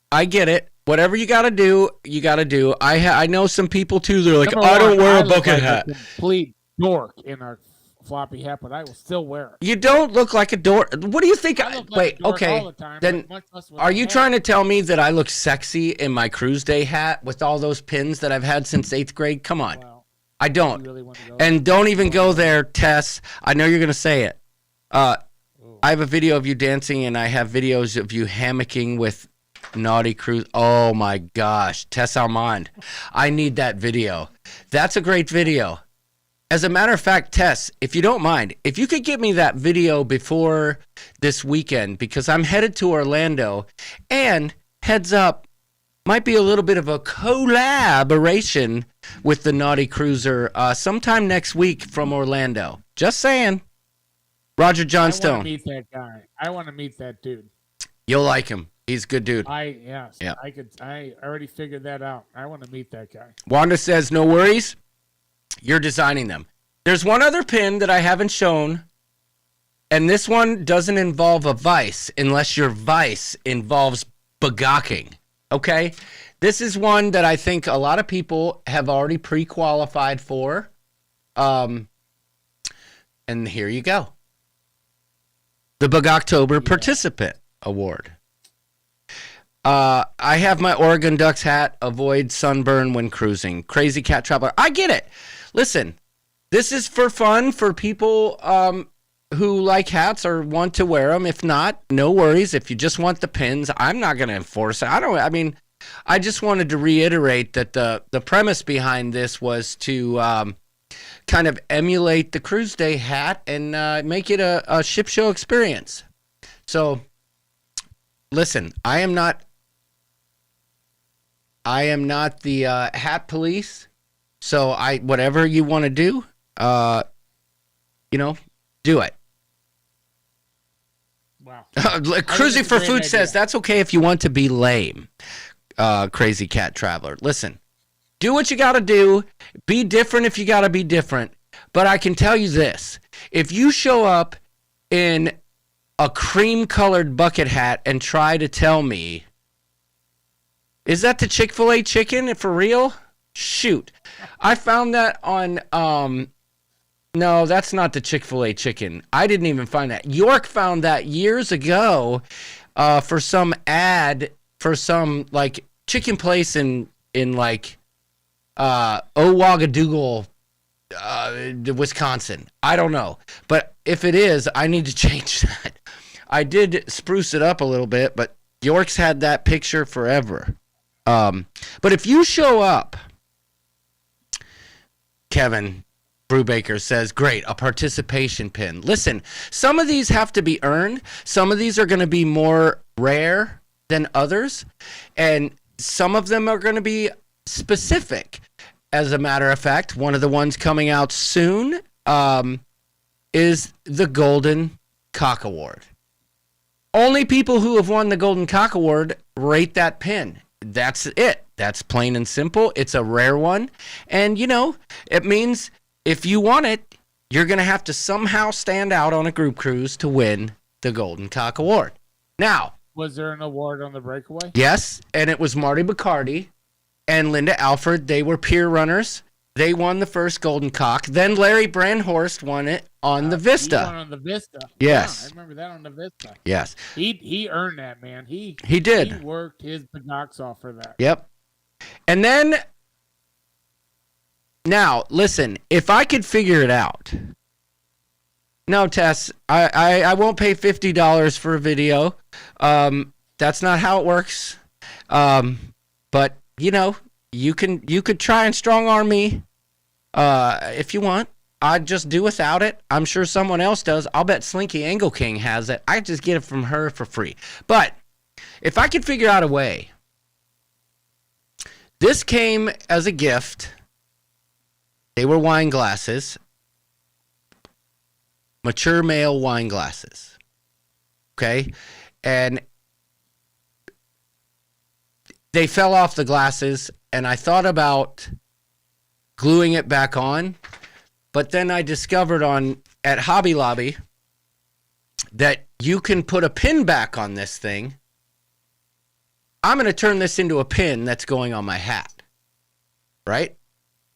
I get it. Whatever you got to do, you got to do. I know some people too. They're like, Number I don't one, wear a look bucket like hat. a complete dork in a floppy hat, but I will still wear it. You don't look like a dork. What do you think? I look like a dork all the time, Then but much less with are a you hat. trying to tell me that I look sexy in my cruise day hat with all those pins that I've had since 8th grade? Come on. Well, I you don't. really want to go And don't even go there, Tess. I know you're going to say it. I have a video of you dancing, and I have videos of you hammocking with Naughty Cruise. Oh, my gosh. Tess Almond. I need that video. That's a great video. As a matter of fact, Tess, if you don't mind, if you could get me that video before this weekend, because I'm headed to Orlando, and heads up, might be a little bit of a collaboration with the Naughty Cruiser sometime next week from Orlando. Just saying. Roger I Johnstone. want to meet that guy. I want to meet that dude. You'll like him. He's a good dude. Yes. Yeah. I already figured that out. I want to meet that guy. Wanda says, no worries. You're designing them. There's one other pin that I haven't shown, and this one doesn't involve a vice unless your vice involves bagocking. Okay? This is one that I think a lot of people have already pre-qualified for. And here you go. The Bug-October Participant Award. I have my Oregon Ducks hat. Avoid sunburn when cruising. Crazy Cat Traveler. I get it. Listen, this is for fun for people who like hats or want to wear them. If not, no worries. If you just want the pins, I'm not going to enforce it. I just wanted to reiterate that the premise behind this was to kind of emulate the Cruise Day hat and make it a ship show experience. So, listen, I am not the hat police. So whatever you want to do, do it. Wow. Cruising for Food says that's okay if you want to be lame. Crazy Cat Traveler. Listen, do what you got to do. Be different if you got to be different. But I can tell you this. If you show up in a cream-colored bucket hat and try to tell me, is that the Chick-fil-A chicken for real? Shoot. I found that on, no, that's not the Chick-fil-A chicken. I didn't even find that. York found that years ago for some ad for some, like, chicken place in like, Owagadoogle, Wisconsin. I don't know. But if it is, I need to change that. I did spruce it up a little bit, but York's had that picture forever. But if you show up, Kevin Brubaker says, great, a participation pin. Listen, some of these have to be earned. Some of these are going to be more rare than others. And some of them are going to be specific. As a matter of fact, one of the ones coming out soon is the Golden Cock Award. Only people who have won the Golden Cock Award rate that pin. That's it. That's plain and simple. It's a rare one. And, it means if you want it, you're going to have to somehow stand out on a group cruise to win the Golden Cock Award. Now, was there an award on the Breakaway? Yes, and it was Marty Bacardi and Linda Alford. They were peer runners. They won the first Golden Cock. Then Larry Brandhorst won it on the Vista. He won on the Vista. Yes. Yeah, I remember that on the Vista. Yes. He earned that, man. He did. He worked his binocs off for that. Yep. And then, now, listen, if I could figure it out. No, Tess, I won't pay $50 for a video. That's not how it works. But, you could try and strong arm me if you want. I'd just do without it. I'm sure someone else does. I'll bet Slinky Angle King has it. I just get it from her for free. But if I could figure out a way, this came as a gift. They were wine glasses, mature male wine glasses. Okay, and they fell off the glasses, and I thought about gluing it back on, but then I discovered at Hobby Lobby that you can put a pin back on this thing. I'm going to turn this into a pin that's going on my hat, right?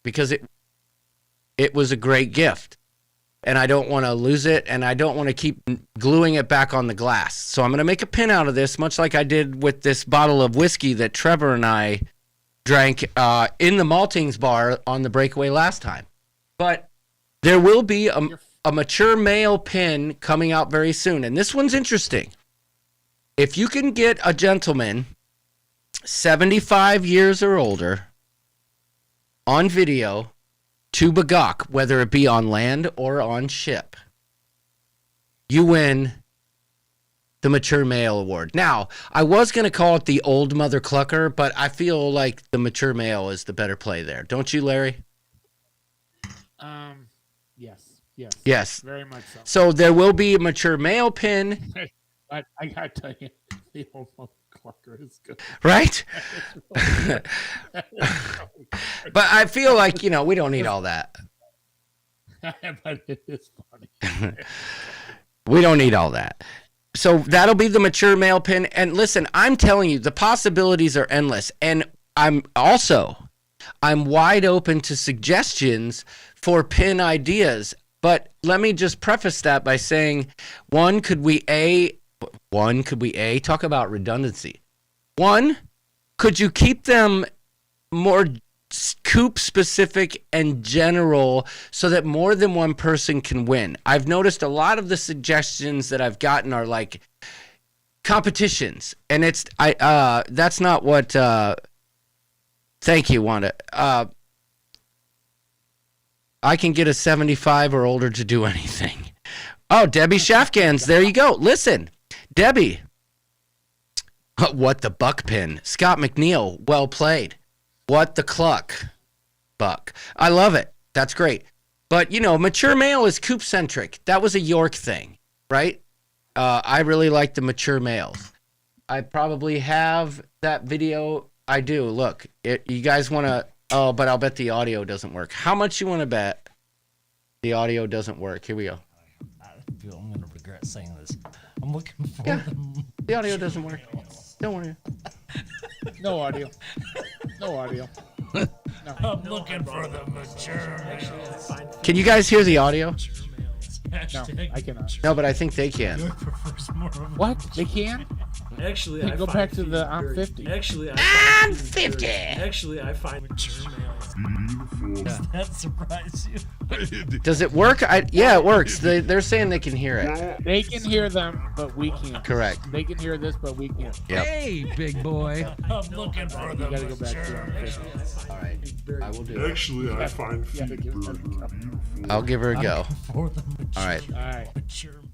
Because it was a great gift, and I don't want to lose it, and I don't want to keep gluing it back on the glass. So I'm going to make a pin out of this, much like I did with this bottle of whiskey that Trevor and I drank in the Maltings bar on the Breakaway last time. But there will be a mature male pin coming out very soon, and this one's interesting. If you can get a gentleman 75 years or older on video to Bagok, whether it be on land or on ship, you win the Mature Male Award. Now, I was going to call it the Old Mother Clucker, but I feel like the Mature Male is the better play there. Don't you, Larry? Yes. Very much so. So there will be a Mature Male pin. But I got to tell you, the Old Mother Clucker is good. Right? But I feel like, we don't need all that. But it is funny. We don't need all that. So that'll be the Mature Male pin. And listen, I'm telling you, the possibilities are endless. And I'm wide open to suggestions for pin ideas. But let me just preface that by saying, could we talk about redundancy? One, could you keep them more coop specific and general so that more than one person can win? I've noticed a lot of the suggestions that I've gotten are like competitions, and that's not what. Thank you, Wanda. I can get a 75 or older to do anything. Oh, Debbie Shafgans, there you go. Listen, Debbie. What the buck pin? Scott McNeil, well played. What the cluck? Buck. I love it. That's great. But, mature male is coop-centric. That was a York thing, right? I really like the mature males. I probably have that video. I do. Look, you guys want to... Oh, but I'll bet the audio doesn't work. How much you want to bet the audio doesn't work? Here we go. I feel I'm going to regret saying this. I'm looking for the audio doesn't work. Don't worry. No audio. No audio. No. I'm looking for the mature males. Can you guys hear the audio? No, I cannot. No, but I think they can. What? They can? Actually, Hey, I go find back to Phoebe the I'm very- 50. Actually, I'm 50. Actually, I find Mature males. Does that surprise you? Does it work? Yeah, it works. They're saying they can hear it. They can hear them, but we can't. Correct. They can hear this, but we can't. Yep. Hey, big boy. I'm looking for the You gotta go back to mature the males. All right. I will do it. Actually, I find You gotta give us a- I'll give her a go. For the mature, All right. All right. mature males.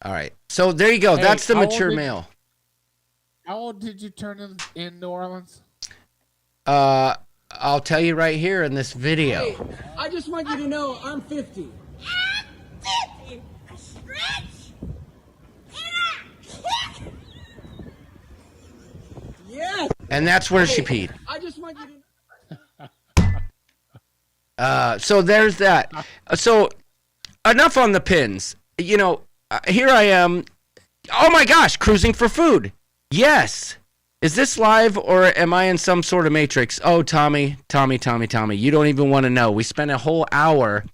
All right. So there you go. Hey, That's the how old mature did- male. How old did you turn in New Orleans? I'll tell you right here in this video. Hey, I just want you to know I'm 50. Yes. And that's where she peed. I just want you to. So there's that. So enough on the pins. Here I am. Oh my gosh, cruising for food. Yes. Is this live or am I in some sort of matrix? Oh, Tommy. You don't even want to know. We spent a whole hour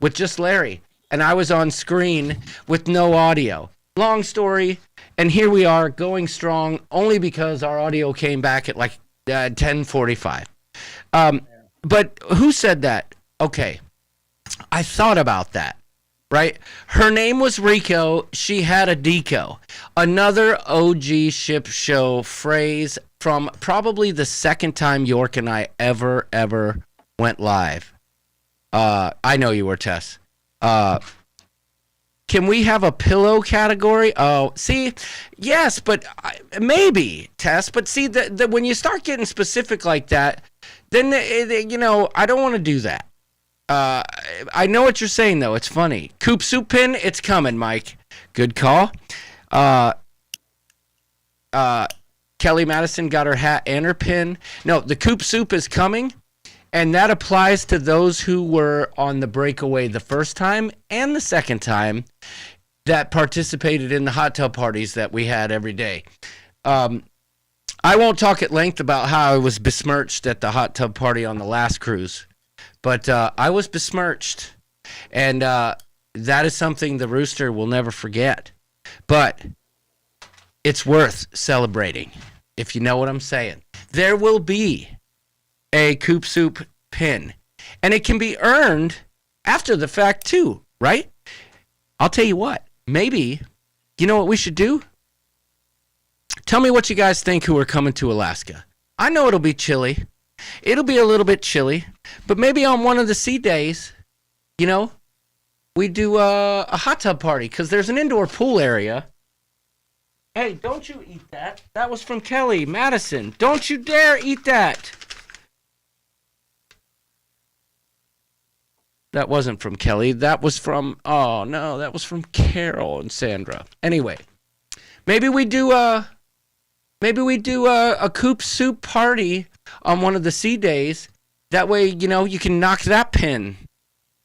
with just Larry, and I was on screen with no audio. Long story, and here we are going strong only because our audio came back at like 10:45. But who said that? Okay, I thought about that. Right? Her name was Rico. She had a deco. Another OG ship show phrase from probably the second time York and I ever went live. I know you were, Tess. Can we have a pillow category? Oh, see, yes, but maybe, Tess. But see, when you start getting specific like that, then, I don't want to do that. I know what you're saying, though. It's funny. Coop soup pin, it's coming, Mike. Good call. Kelly Madison got her hat and her pin. No, the coop soup is coming, and that applies to those who were on the breakaway the first time and the second time that participated in the hot tub parties that we had every day. I won't talk at length about how I was besmirched at the hot tub party on the last cruise. But I was besmirched, and that is something the Rooster will never forget. But it's worth celebrating, if you know what I'm saying. There will be a Coop Soup pin, and it can be earned after the fact, too, right? I'll tell you what, maybe, you know what we should do? Tell me what you guys think who are coming to Alaska. I know it'll be chilly. It'll be a little bit chilly, but maybe on one of the sea days, we do a hot tub party because there's an indoor pool area. Hey, don't you eat that. That was from Kelly Madison. Don't you dare eat that. That wasn't from Kelly. That was from, oh no, that was from Carol and Sandra. Anyway, maybe we do a Coop Soup party on one of the sea days. That way, you can knock that pin.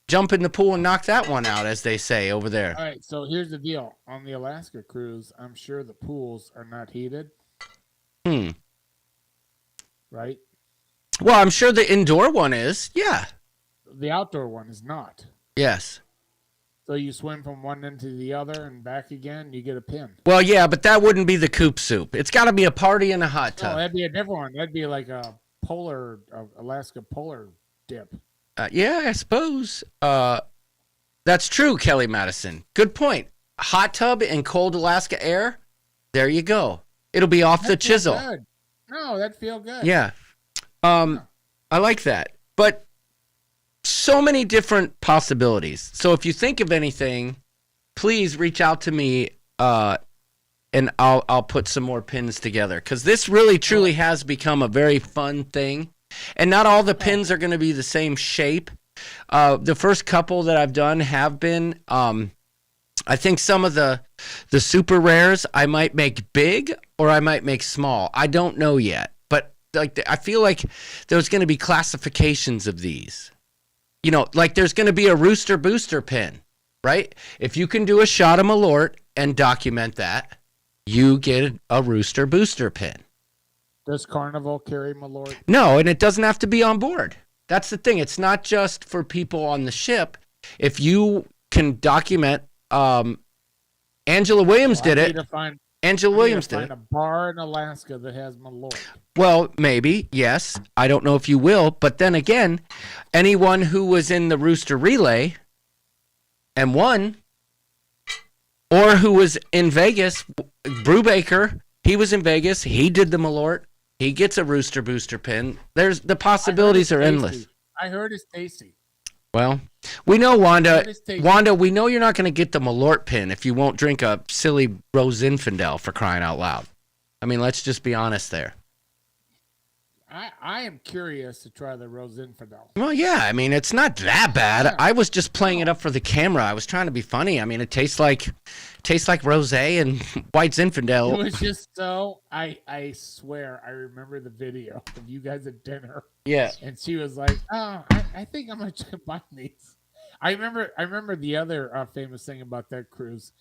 Jump in the pool and knock that one out, as they say over there. All right, so here's the deal. On the Alaska cruise, I'm sure the pools are not heated. Right? Well, I'm sure the indoor one is. Yeah. The outdoor one is not. Yes. So you swim from one end to the other and back again, you get a pin. Well, yeah, but that wouldn't be the coop soup. It's got to be a party in a hot No, tub. that'd be a different one. That'd be like a Alaska polar dip. Yeah, I suppose. That's true, Kelly Madison. Good point. Hot tub in cold Alaska air. There you go. It'll be off the That'd feel chisel. good. No, that'd feel good. Yeah. I like that. But so many different possibilities. So if you think of anything, please reach out to me and I'll put some more pins together, because this really truly has become a very fun thing. And not all the pins are going to be the same shape. The first couple that I've done have been, I think some of the super rares I might make big or I might make small. I don't know yet, but like I feel like there's going to be classifications of these. You know, like there's going to be a Rooster Booster pin, right? If you can do a shot of Malort and document that, you get a Rooster Booster pin. Does Carnival carry Malort? No, and it doesn't have to be on board. That's the thing. It's not just for people on the ship. If you can document, Angela Williams did it. Angela Williams did it. Find a bar in Alaska that has Malort. Well, maybe, yes. I don't know if you will. But then again, anyone who was in the Rooster Relay and won, or who was in Vegas, Brubaker, he was in Vegas. He did the Malort. He gets a Rooster Booster pin. There's the possibilities are endless. I heard it's tasty. Well, we know, Wanda. Wanda, we know you're not going to get the Malort pin if you won't drink a silly Rosinfandel, for crying out loud. I mean, let's just be honest there. I am curious to try the Rosinfandel. Well, yeah. I mean, it's not that bad. I was just playing it up for the camera. I was trying to be funny. I mean, it tastes like rosé and white Zinfandel. It was just so. I swear, I remember the video of you guys at dinner. Yeah. And she was like, "Oh, I think I'm gonna try buying these." I remember the other famous thing about that cruise.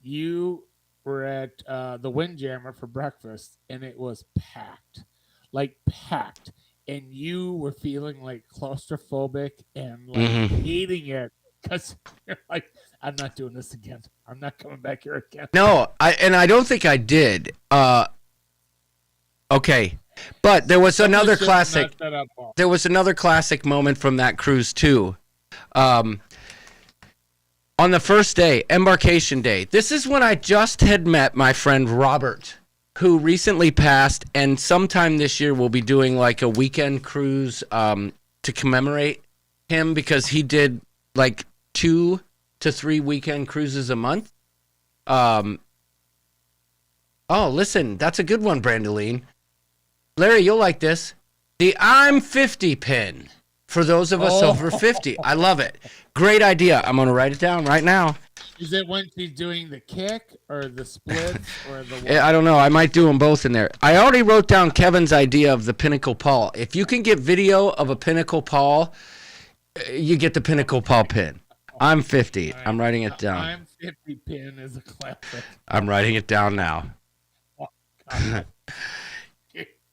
You were at the Windjammer for breakfast, and it was packed. Like packed, and you were feeling like claustrophobic and like hating it because you're like, I'm not doing this again. I'm not coming back here again. No, I don't think I did. Okay, but there was another classic. There was another classic moment from that cruise too. On the first day, embarkation day. This is when I just had met my friend Robert, who recently passed, and sometime this year we'll be doing like a weekend cruise to commemorate him, because he did like 2 to 3 weekend cruises a month. Oh, listen, that's a good one, Brandoline. Larry, you'll like this. The I'm 50 pin for those of us over 50. I love it. Great idea. I'm going to write it down right now. Is it when she's doing the kick or the splits or the what? I don't know. I might do them both in there. I already wrote down Kevin's idea of the Pinnacle Paul. If you can get video of a Pinnacle Paul, you get the Pinnacle Paul pin. I'm 50. Right. I'm writing it down. I'm 50 pin is a classic. I'm writing it down now.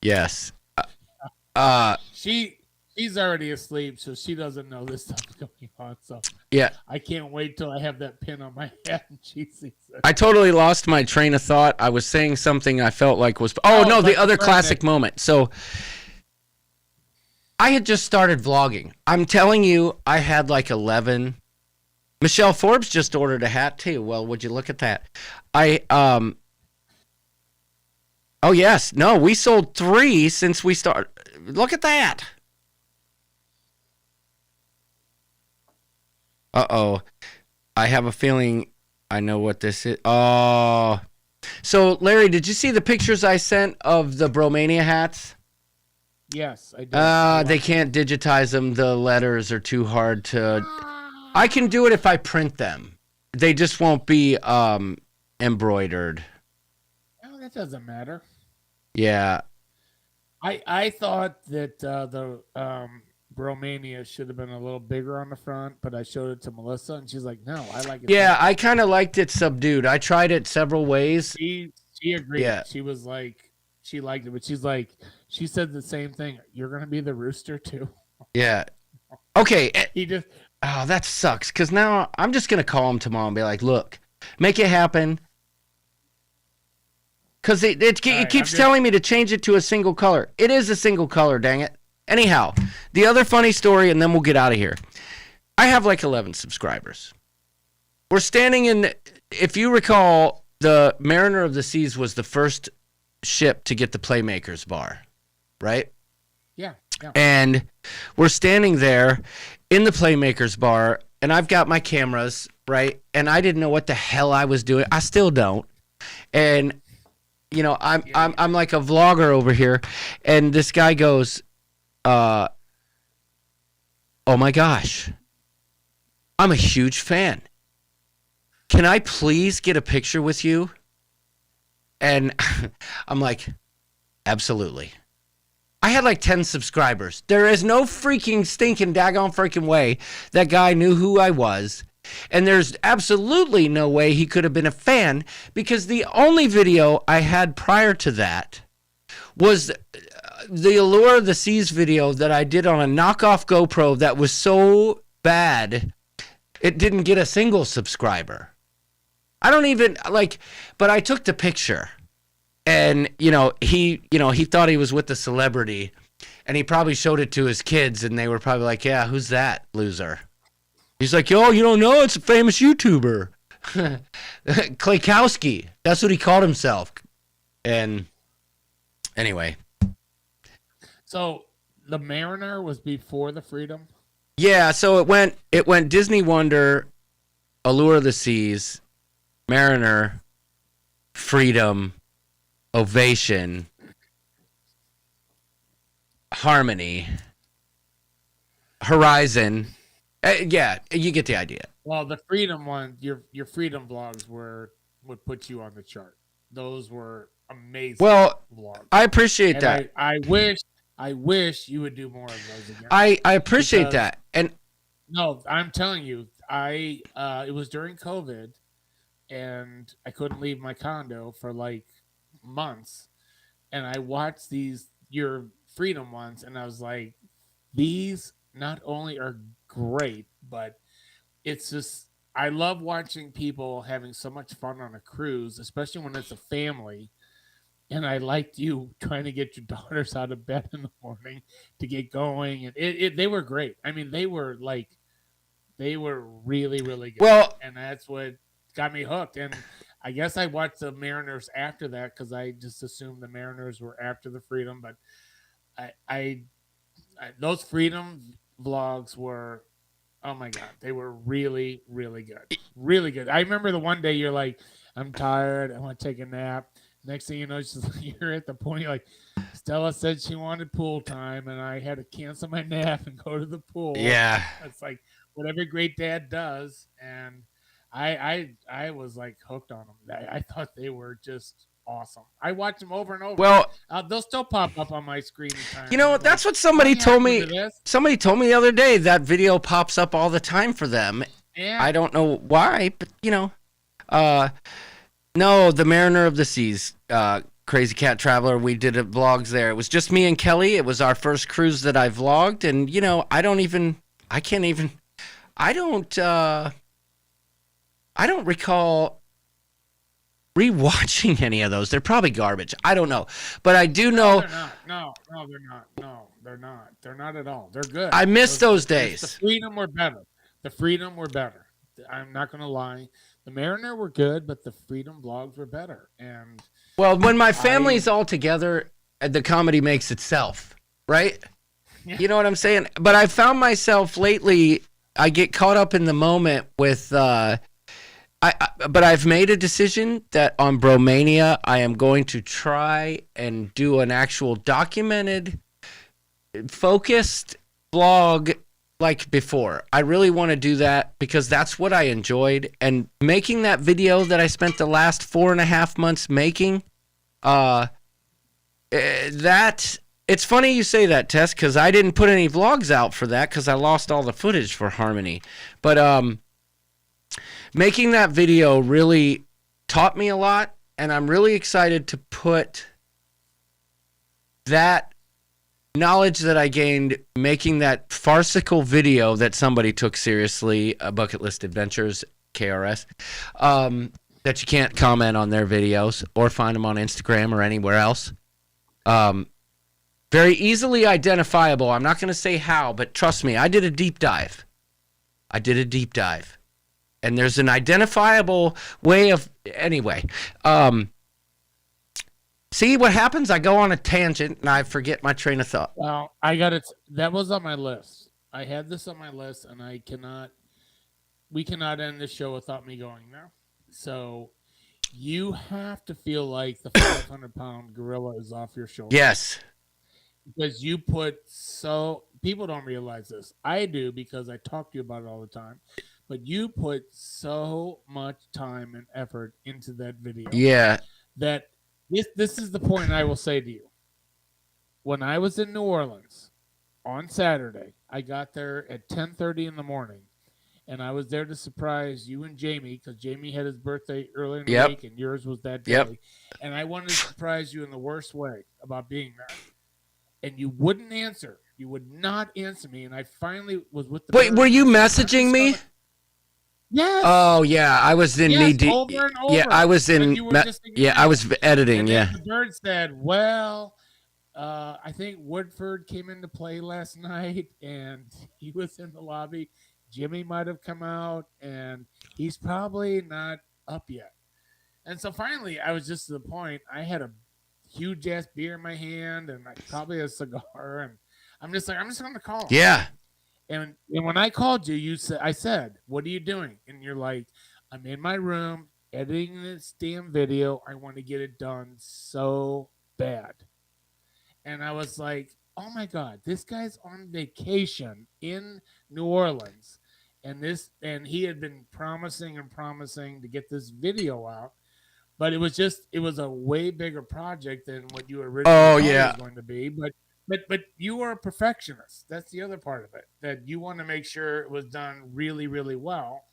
Yes. She's already asleep, so she doesn't know this stuff's going on. So yeah, I can't wait till I have that pin on my head and she sees it. I totally lost my train of thought. I was saying something I felt like was no, the other classic moment. So I had just started vlogging. I'm telling you, I had like 11. Michelle Forbes just ordered a hat too. Well, would you look at that? Oh yes, no, we sold 3 since we started. Look at that. Uh-oh. I have a feeling I know what this is. Oh. So, Larry, did you see the pictures I sent of the Bromania hats? Yes, I did. They can't digitize them. The letters are too hard to... I can do it if I print them. They just won't be embroidered. Oh, that doesn't matter. Yeah. I thought that the Bromania should have been a little bigger on the front, but I showed it to Melissa, and she's like, "No, I like it." Yeah, I kind of liked it subdued. I tried it several ways. She agreed. Yeah. She was like, she liked it, but she's like, she said the same thing. You're gonna be the rooster too. Yeah. Okay. Oh, that sucks. Because now I'm just going to call him tomorrow and be like, look, make it happen. Because it keeps telling me to change it to a single color. It is a single color, dang it. Anyhow, the other funny story, and then we'll get out of here. I have like 11 subscribers. We're standing in, if you recall, the Mariner of the Seas was the first ship to get the Playmakers bar, right? Yeah. And we're standing there in the Playmakers bar, and I've got my cameras, right? And I didn't know what the hell I was doing. I still don't. And you know, I'm like a vlogger over here, and this guy goes, "Oh my gosh, I'm a huge fan. Can I please get a picture with you?" And I'm like, "Absolutely." I had like 10 subscribers. There is no freaking stinking daggone freaking way that guy knew who I was. And there's absolutely no way he could have been a fan, because the only video I had prior to that was the Allure of the Seas video that I did on a knockoff GoPro that was so bad it didn't get a single subscriber. I don't even like, but I took the picture, and he thought he was with the celebrity, and he probably showed it to his kids, and they were probably like, "Yeah, who's that loser?" He's like, "Yo, you don't know? It's a famous YouTuber." Klaykowski. That's what he called himself. And anyway. So the Mariner was before the Freedom? Yeah, so it went Disney Wonder, Allure of the Seas, Mariner, Freedom, Ovation, Harmony, Horizon. Yeah, you get the idea. Well, the Freedom one, your Freedom vlogs would put you on the chart. Those were amazing. Well, vlogs. I appreciate that. I wish you would do more of those again. I appreciate that. And no, I'm telling you, it was during COVID, and I couldn't leave my condo for like months, and I watched your Freedom ones, and I was like, these not only are great, but it's just, I love watching people having so much fun on a cruise, especially when it's a family. And I liked you trying to get your daughters out of bed in the morning to get going, and they were great. I mean, they were really, really good. Well, and that's what got me hooked. And I guess I watched the Mariners after that, because I just assumed the Mariners were after the Freedom. But I those Freedom vlogs were, oh my God, they were really, really good. Really good. I remember the one day you're like, "I'm tired, I want to take a nap." Next thing you know, you're at the point, you're like, "Stella said she wanted pool time, and I had to cancel my nap and go to the pool." yeah. It's like what every great dad does. And I was like hooked on them. I thought they were just awesome. I watch them over and over. Well, they'll still pop up on my screen. That's what somebody told me. Somebody told me the other day that video pops up all the time for them. Yeah. I don't know why, but no, the Mariner of the Seas, Crazy Cat Traveler. We did vlogs there. It was just me and Kelly. It was our first cruise that I vlogged, and I don't recall rewatching any of those. They're probably garbage. I don't know. But I do know. They're not. No, they're not. No, they're not. They're not at all. They're good. I miss those days. The Freedom were better. I'm not going to lie. The Mariner were good, but the Freedom vlogs were better. And well, when my family's all together, the comedy makes itself, right? Yeah. You know what I'm saying? But I found myself lately, I get caught up in the moment with but I've made a decision that on Bromania, I am going to try and do an actual documented, focused vlog like before. I really want to do that because that's what I enjoyed. And making that video that I spent the last 4.5 months making, it's funny you say that, Tess, because I didn't put any vlogs out for that because I lost all the footage for Harmony. But making that video really taught me a lot, and I'm really excited to put that knowledge that I gained making that farcical video that somebody took seriously, Bucket List Adventures, KRS, that you can't comment on their videos or find them on Instagram or anywhere else. Very easily identifiable. I'm not going to say how, but trust me, I did a deep dive. And there's an identifiable way of, anyway. See what happens? I go on a tangent and I forget my train of thought. Well, I got it. That was on my list. I had this on my list, and we cannot end the show without me going there. So you have to feel like the 500-pound gorilla is off your shoulder. Yes. Because people don't realize this. I do, because I talk to you about it all the time. But you put so much time and effort into that video. Yeah. That this is the point I will say to you. When I was in New Orleans on Saturday, I got there at 10:30 in the morning, and I was there to surprise you and Jamie, because Jamie had his birthday early in the week, and yours was that day. Yep. And I wanted to surprise you in the worst way about being there. And you wouldn't answer. You would not answer me. And I finally was with the... Wait, were you messaging me? Yes. Oh, yeah. I was in knee deep. Over and over. Yeah, I was in... I was editing, and yeah. The bird said, well, I think Woodford came into play last night, and he was in the lobby. Jimmy might have come out, and he's probably not up yet. And so finally, I was just to the point. I had a huge ass beer in my hand, and probably a cigar, and I'm just going to call him. Yeah. And when I called you, I said, what are you doing? And you're like, I'm in my room editing this damn video. I want to get it done so bad. And I was like, oh my God, this guy's on vacation in New Orleans. And he had been promising to get this video out. But it was a way bigger project than what you originally thought it was going to be. But you are a perfectionist. That's the other part of it, that you want to make sure it was done really, really well.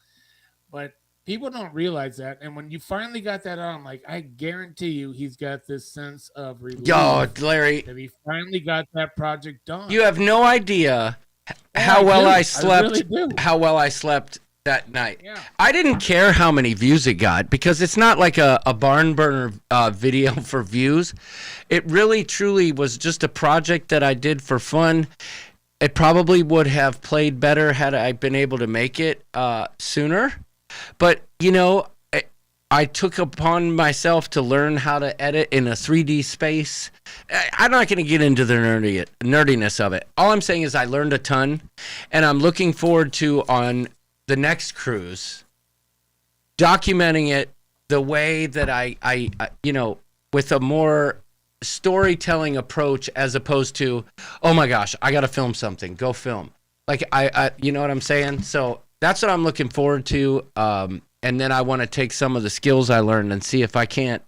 But people don't realize that. And when you finally got that out, I'm like, I guarantee you he's got this sense of relief. Oh, Larry. That he finally got that project done. You have no idea how well I slept. How well I slept that night. Yeah. I didn't care how many views it got, because it's not like a barn burner video for views. It really truly was just a project that I did for fun. It probably would have played better had I been able to make it sooner. But, I took upon myself to learn how to edit in a 3D space. I'm not going to get into the nerdiness of it. All I'm saying is I learned a ton, and I'm looking forward to, on the next cruise, documenting it the way that I with a more storytelling approach, as opposed to, oh my gosh, I got to film something, go film. Like I you know what I'm saying? So that's what I'm looking forward to. And then I want to take some of the skills I learned and see if I can't,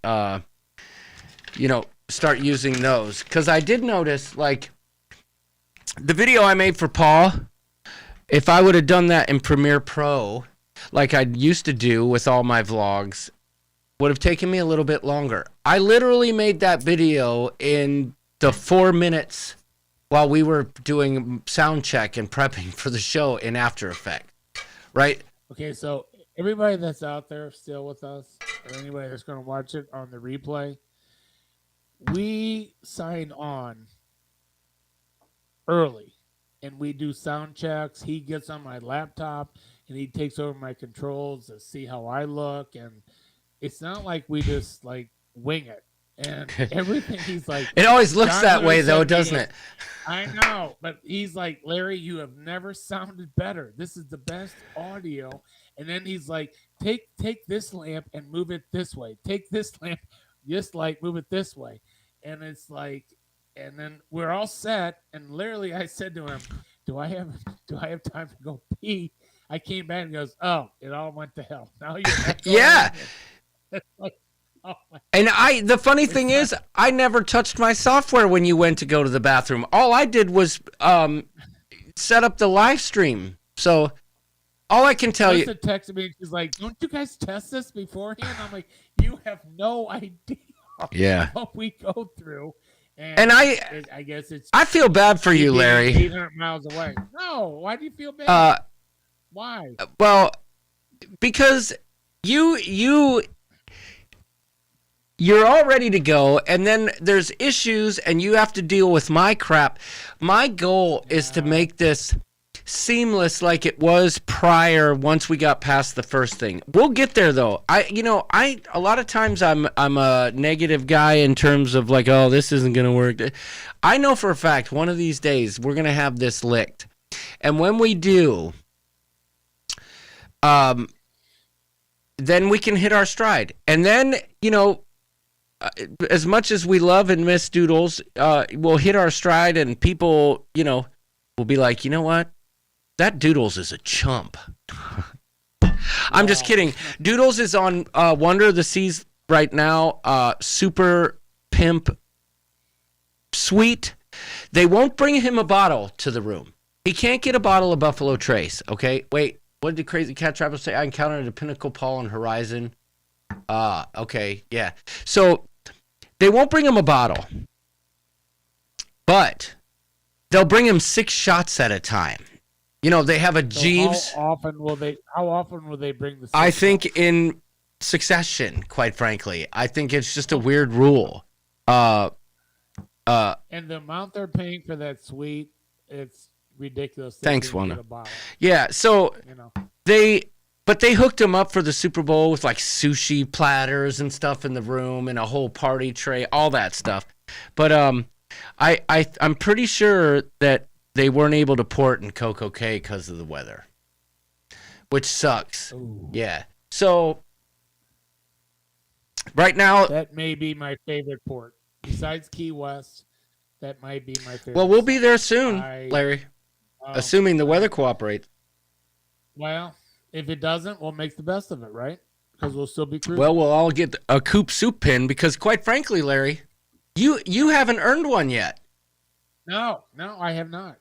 start using those. Because I did notice, like, the video I made for Paul, if I would have done that in Premiere Pro, like I used to do with all my vlogs, would have taken me a little bit longer. I literally made that video in the 4 minutes while we were doing sound check and prepping for the show in After Effects, right? Okay, so everybody that's out there still with us, or anybody that's going to watch it on the replay, we sign on early, and we do sound checks. He gets on my laptop, and he takes over my controls to see how I look, and it's not like we just, like, wing it. And everything, he's like... It always looks John that way, Lewis though, said, doesn't it? I know, but he's like, Larry, you have never sounded better. This is the best audio. And then he's like, take this lamp and move it this way. Take this lamp, this light, move it this way. And it's like, and then we're all set. And literally, I said to him, do I have time to go pee? I came back and he goes, oh, it all went to hell. Now you're yeah. Like, oh my. And the funny thing is, I never touched my software when you went to go to the bathroom. All I did was set up the live stream. So all I can tell you. Lisa texted me and she's like, don't you guys test this beforehand? I'm like, you have no idea Yeah. what we go through. And I guess it's I feel bad for you, being Larry. 800 miles away. No, why do you feel bad? Why? Well, because you're all ready to go, and then there's issues, and you have to deal with my crap. My goal is to make this seamless like it was prior once we got past the first thing. We'll get there though. I a lot of times I'm a negative guy in terms of like, oh, this isn't going to work. I know for a fact one of these days we're going to have this licked. And when we do, then we can hit our stride. And then, as much as we love and miss Doodles, we'll hit our stride and people, will be like, you know what? That Doodles is a chump. I'm just kidding. Doodles is on Wonder of the Seas right now. Super pimp. Sweet. They won't bring him a bottle to the room. He can't get a bottle of Buffalo Trace, okay? Wait, what did Crazy Cat Travel say? I encountered a Pinnacle Paul on Horizon. Okay, yeah. So they won't bring him a bottle. But they'll bring him 6 shots at a time. They have a Jeeves. How often will they bring the? I think in succession, quite frankly. I think it's just a weird rule. And the amount they're paying for that suite, it's ridiculous. Thanks, Wanda. Yeah, so they hooked him up for the Super Bowl with like sushi platters and stuff in the room and a whole party tray, all that stuff. But I'm pretty sure that they weren't able to port in Coco Cay because of the weather, which sucks. Ooh. Yeah. So right now, that may be my favorite port besides Key West. That might be my favorite. Well, we'll be there soon, Larry, assuming the weather cooperates. Well, if it doesn't, we'll make the best of it, right? Because we'll still be cruising. Well, we'll all get a Coop Soup pin because, quite frankly, Larry, you haven't earned one yet. No, I have not.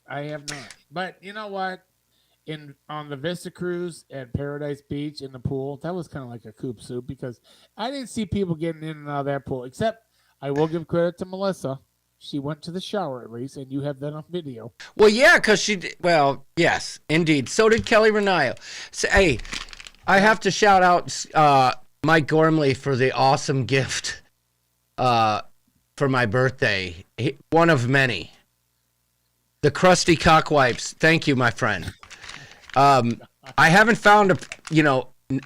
But you know what? On the Vista Cruise at Paradise Beach in the pool, that was kind of like a Coop Soup because I didn't see people getting in and out of that pool. Except I will give credit to Melissa. She went to the shower at least, and you have that on video. Well, yeah, because she did. Well, yes, indeed. So did Kelly Renio. So, hey, I have to shout out Mike Gormley for the awesome gift for my birthday. One of many. The crusty cock wipes. Thank you, my friend. I haven't found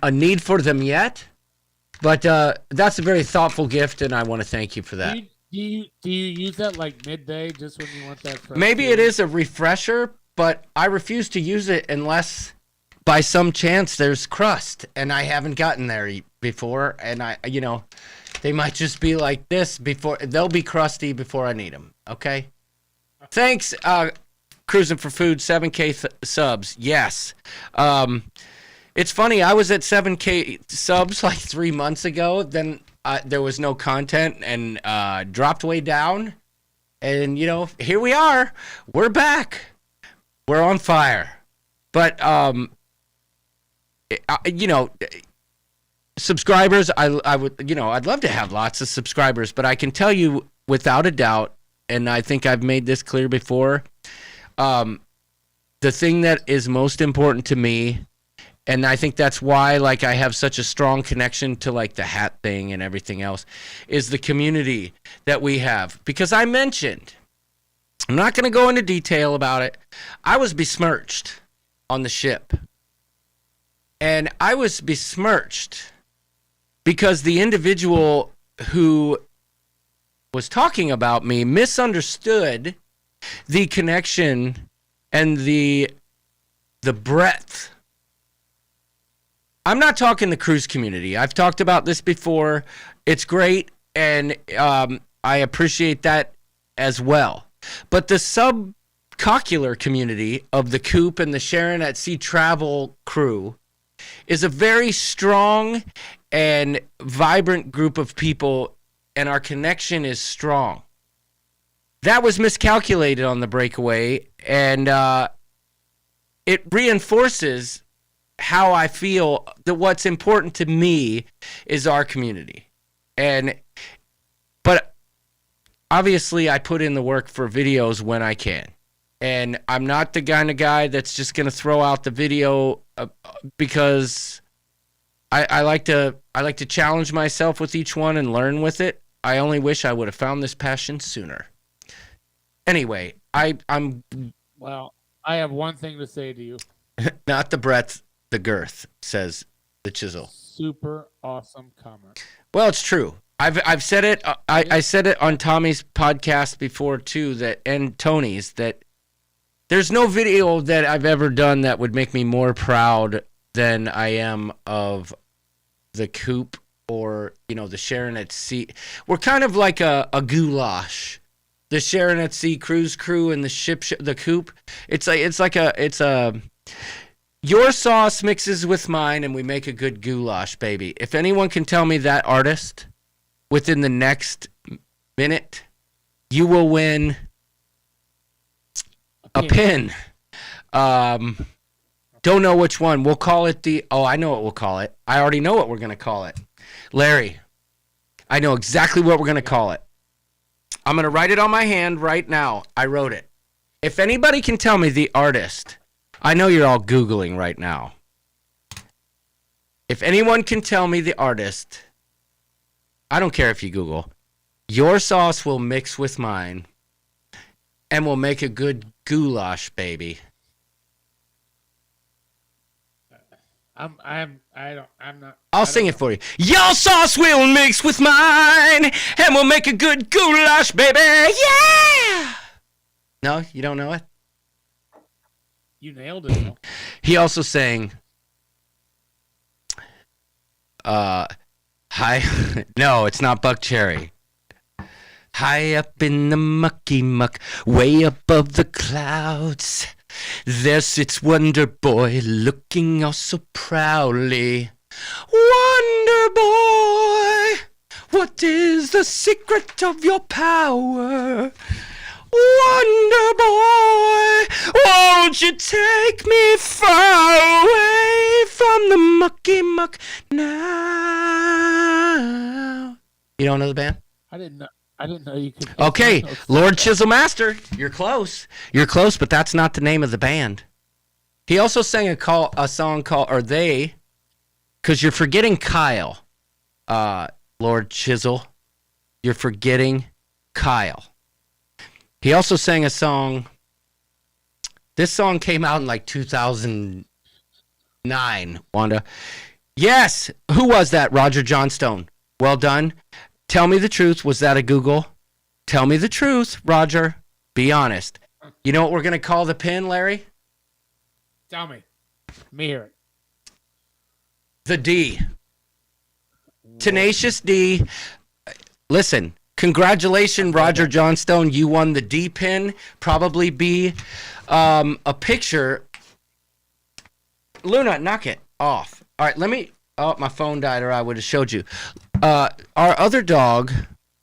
a need for them yet, but that's a very thoughtful gift, and I want to thank you for that. Do you use that like midday just when you want that? Maybe it is a refresher, but I refuse to use it unless by some chance there's crust, and I haven't gotten there before, and they might just be like this before. They'll be crusty before I need them. Okay. Thanks, Cruising for Food, 7K subs. Yes. It's funny, I was at 7K subs like 3 months ago. Then there was no content and dropped way down. And, here we are. We're back. We're on fire. But, subscribers, I would, I'd love to have lots of subscribers. But I can tell you without a doubt, and I think I've made this clear before, the thing that is most important to me, and I think that's why I have such a strong connection to the hat thing and everything else, is the community that we have. Because I mentioned, I'm not going to go into detail about it, I was besmirched on the ship. And I was besmirched because the individual who was talking about me misunderstood the connection and the breadth. I'm not talking the cruise community. I've talked about this before. It's great, and I appreciate that as well. But the subcocular community of the Coop and the Sharon at Sea travel crew is a very strong and vibrant group of people, and our connection is strong. That was miscalculated on the Breakaway, and it reinforces how I feel that what's important to me is our community. But obviously I put in the work for videos when I can. And I'm not the kind of guy that's just going to throw out the video because I like to challenge myself with each one and learn with it. I only wish I would have found this passion sooner. Anyway, I'm Well, I have one thing to say to you. not the breadth, the girth, says the chisel. Super awesome comment. Well, it's true. I've said it. I said it on Tommy's podcast before too. And Tony's that there's no video that I've ever done that would make me more proud than I am of the coop or the Sharon at Sea. We're kind of like a goulash. The Sharon at Sea cruise crew and the the coop. It's a your sauce mixes with mine and we make a good goulash, baby. If anyone can tell me that artist within the next minute, you will win a pin. Don't know which one. We'll call it I know what we'll call it. I already know what we're going to call it. Larry, I know exactly what we're going to call it. I'm going to write it on my hand right now. I wrote it. If anybody can tell me the artist, I know you're all Googling right now. If anyone can tell me the artist, I don't care if you Google, your sauce will mix with mine and we'll make a good goulash, baby. I'm not. I'll sing it for you. Your sauce will mix with mine, and we'll make a good goulash, baby. Yeah! No, you don't know it? You nailed it, though. He also sang, hi, no, it's not Buck Cherry. High up in the mucky muck, way above the clouds, there sits Wonder Boy, looking all so proudly. Wonder Boy, what is the secret of your power? Wonder Boy, won't you take me far away from the mucky muck now? You don't know the band? I didn't know you could. Okay, Lord Chiselmaster, you're close. You're close, but that's not the name of the band. He also sang a song called, or they, because you're forgetting Kyle, Lord Chisel. You're forgetting Kyle. He also sang a song. This song came out in like 2009, Wanda. Yes, who was that? Roger Johnstone. Well done. Tell me the truth. Was that a Google? Tell me the truth, Roger. Be honest. You know what we're going to call the pin, Larry? Tell me. Let me hear it. The D. Tenacious D. Listen, congratulations, Roger Johnstone. You won the D pin. Probably be a picture. Luna, knock it off. All right, let me... Oh, my phone died or I would have showed you. Our other dog,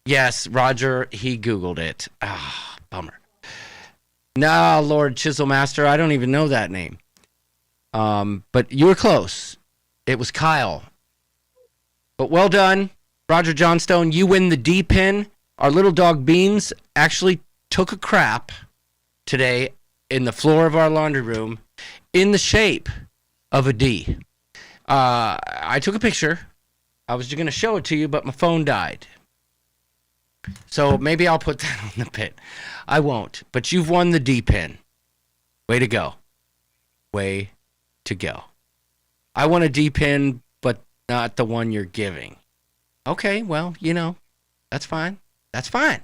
yes, Roger, he Googled it. Ah, bummer. Nah, Lord Chiselmaster, I don't even know that name. But you were close. It was Kyle. But well done, Roger Johnstone. You win the D pin. Our little dog Beans actually took a crap today in the floor of our laundry room in the shape of a D. I took a picture. I was going to show it to you, but my phone died. So maybe I'll put that on the pin. I won't. But you've won the D pin. Way to go. Way to go. I want a D pin, but not the one you're giving. Okay, well, that's fine. That's fine.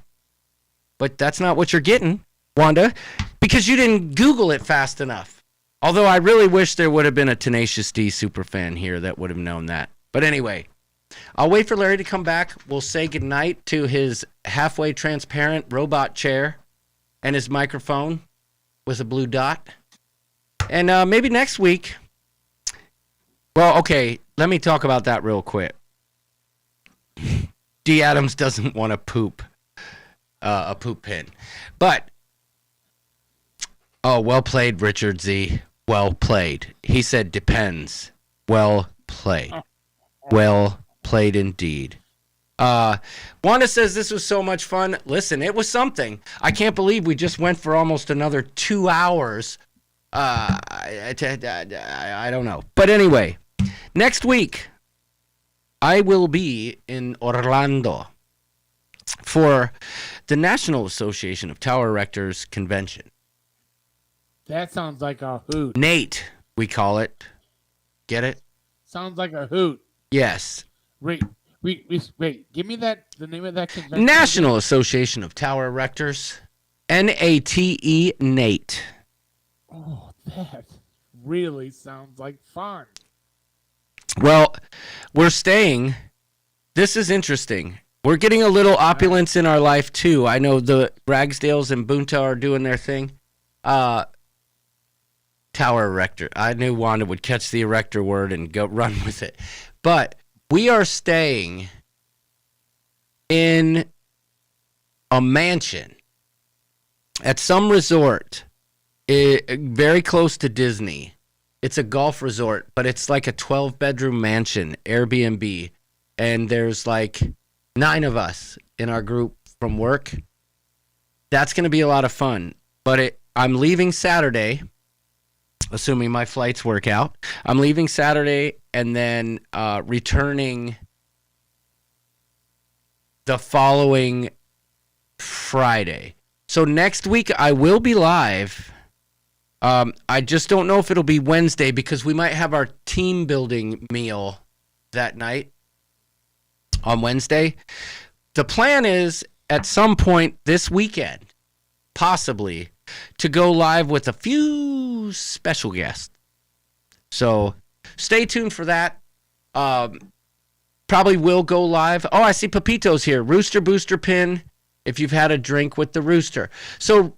But that's not what you're getting, Wanda, because you didn't Google it fast enough. Although I really wish there would have been a Tenacious D superfan here that would have known that. But anyway, I'll wait for Larry to come back. We'll say goodnight to his halfway transparent robot chair and his microphone with a blue dot. And maybe next week. Well, okay, let me talk about that real quick. D. Adams doesn't want to poop a poop pin. But, oh, well played, Richard Z. Well played. He said depends. Well played. Well played indeed. Wanda says this was so much fun. Listen, it was something. I can't believe we just went for almost another 2 hours. I don't know. But anyway, next week, I will be in Orlando for the National Association of Tower Erectors Convention. That sounds like a hoot. Nate, we call it. Get it? Sounds like a hoot. Yes. Wait. Give me the name of that convention. National Association of Tower Erectors. NATE, Nate. Oh, that really sounds like fun. Well, we're staying. This is interesting. We're getting a little opulence in our life, too. I know the Ragsdales and Bunta are doing their thing. Tower erector. I knew Wanda would catch the erector word and go run with it. But we are staying in a mansion at some resort very close to Disney. It's a golf resort, but it's like a 12-bedroom mansion, Airbnb. And there's like 9 of us in our group from work. That's going to be a lot of fun. But I'm leaving Saturday, assuming my flights work out. I'm leaving Saturday and then returning the following Friday. So next week I will be live. I just don't know if it'll be Wednesday because we might have our team building meal that night on Wednesday. The plan is at some point this weekend, possibly, to go live with a few special guests. So stay tuned for that. Probably will go live. Oh, I see Pepito's here. Rooster Booster Pin, if you've had a drink with the Rooster. So,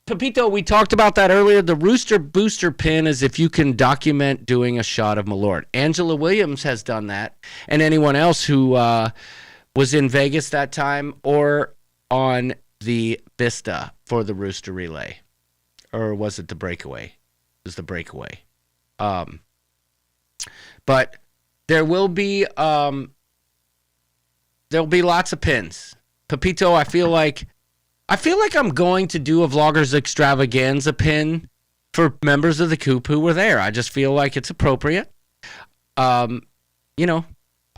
Pepito, we talked about that earlier. The Rooster Booster Pin is if you can document doing a shot of Malort. Angela Williams has done that. And anyone else who was in Vegas that time or on the Vista for the Rooster Relay. Or was it the Breakaway? It was the Breakaway. But there will be there'll be lots of pins. Pepito, I feel like I'm going to do a Vloggers Extravaganza pin for members of the Coop who were there. I just feel like it's appropriate. I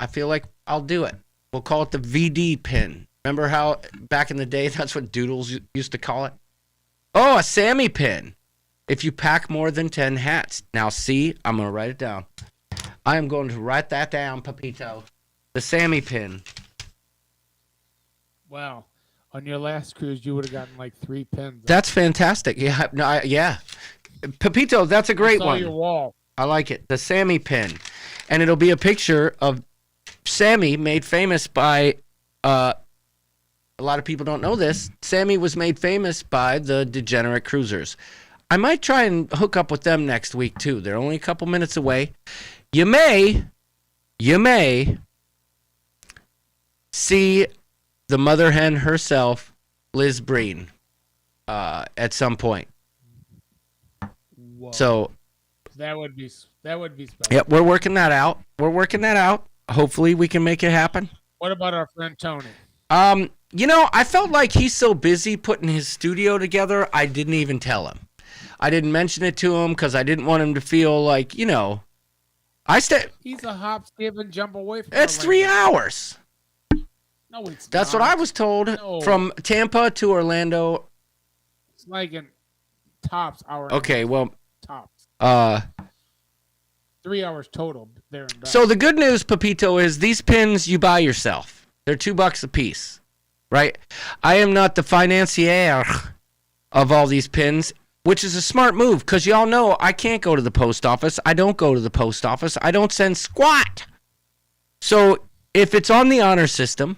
feel like I'll do it. We'll call it the VD pin. Remember how back in the day that's what Doodles used to call it? Oh, a Sammy pin. If you pack more than 10 hats. Now, see, I'm going to write it down. I am going to write that down, Pepito. The Sammy pin. Wow. On your last cruise, you would have gotten like 3 pins. That's fantastic. Yeah. No, yeah. Pepito, that's a great one. Your wall. I like it. The Sammy pin. And it'll be a picture of Sammy made famous by, a lot of people don't know this. Sammy was made famous by the Degenerate Cruisers. I might try and hook up with them next week, too. They're only a couple minutes away. You may see the mother hen herself, Liz Breen, at some point. Whoa. So that would be special. Yeah, we're working that out. Hopefully we can make it happen. What about our friend Tony? I felt like he's so busy putting his studio together, I didn't even tell him. I didn't mention it to him because I didn't want him to feel like, he's a hop, skip, and jump away from It's 3 hours. No, it's That's not. what I was told. No. From Tampa to Orlando. It's like in tops hour. Okay, well, tops. 3 hours total there and back. So the good news, Pepito, is these pins you buy yourself. They're $2 a piece, right? I am not the financier of all these pins, which is a smart move because y'all know I can't go to the post office. I don't go to the post office. I don't send squat. So if it's on the honor system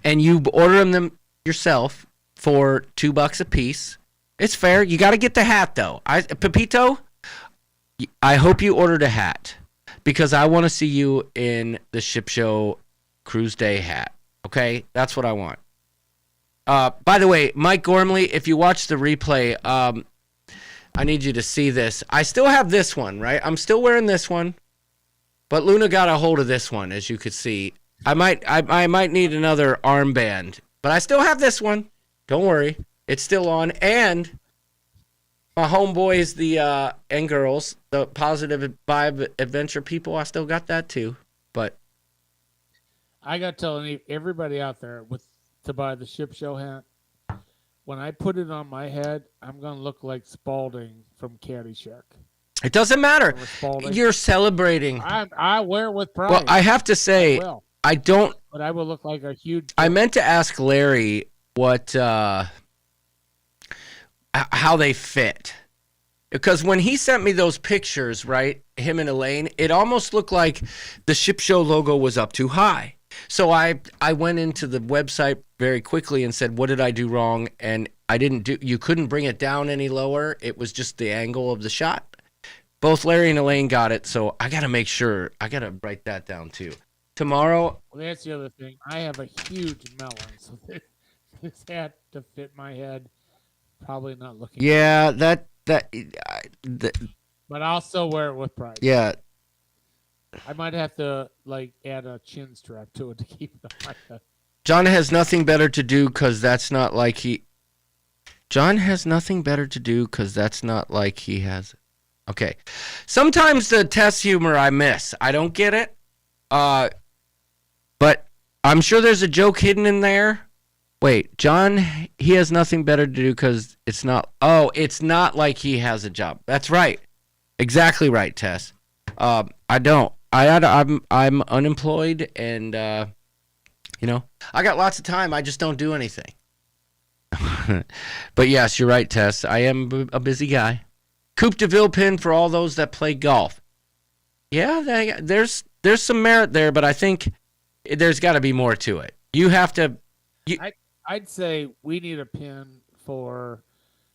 and you order them yourself for $2 a piece, it's fair. You got to get the hat, though. Pepito, I hope you ordered a hat because I want to see you in the Ship Show Cruise Day hat. Okay? That's what I want. By the way, Mike Gormley, if you watch the replay, I need you to see this. I still have this one, right? I'm still wearing this one, but Luna got a hold of this one, as you could see. I might need another armband, but I still have this one. Don't worry, it's still on. And my homeboys, the and girls, the positive vibe adventure people, I still got that too. But I got to tell everybody out there to buy the ship show hat. When I put it on my head, I'm gonna look like Spalding from Caddyshack. it doesn't matter. Remember Spalding? You're celebrating. I wear it with pride. Well, I have to say, I don't. But I will look like a huge. I meant to ask Larry what how they fit, because when he sent me those pictures, right, him and Elaine, it almost looked like the ship show logo was up too high. So I went into the website very quickly and said, what did I do wrong? And I didn't do. You couldn't bring it down any lower. It was just the angle of the shot. Both Larry and Elaine got it, so I got to make sure. I got to write that down too. Tomorrow. Well, that's the other thing. I have a huge melon, so this hat to fit my head, probably not looking. Yeah, good. But I'll still wear it with pride. Yeah. I might have to add a chin strap to it to keep it on my head. John has nothing better to do because that's not like he. John has nothing better to do because that's not like he has. Okay. Sometimes the test humor I miss. I don't get it. But I'm sure there's a joke hidden in there. Wait, John, he has nothing better to do because it's not. Oh, it's not like he has a job. That's right. Exactly right, Tess. I don't. I'm unemployed, and I got lots of time. I just don't do anything. But yes, you're right, Tess. I am a busy guy. Coupe de Ville pin for all those that play golf. Yeah, there's some merit there, but I think there's got to be more to it. You have to. I'd say we need a pin for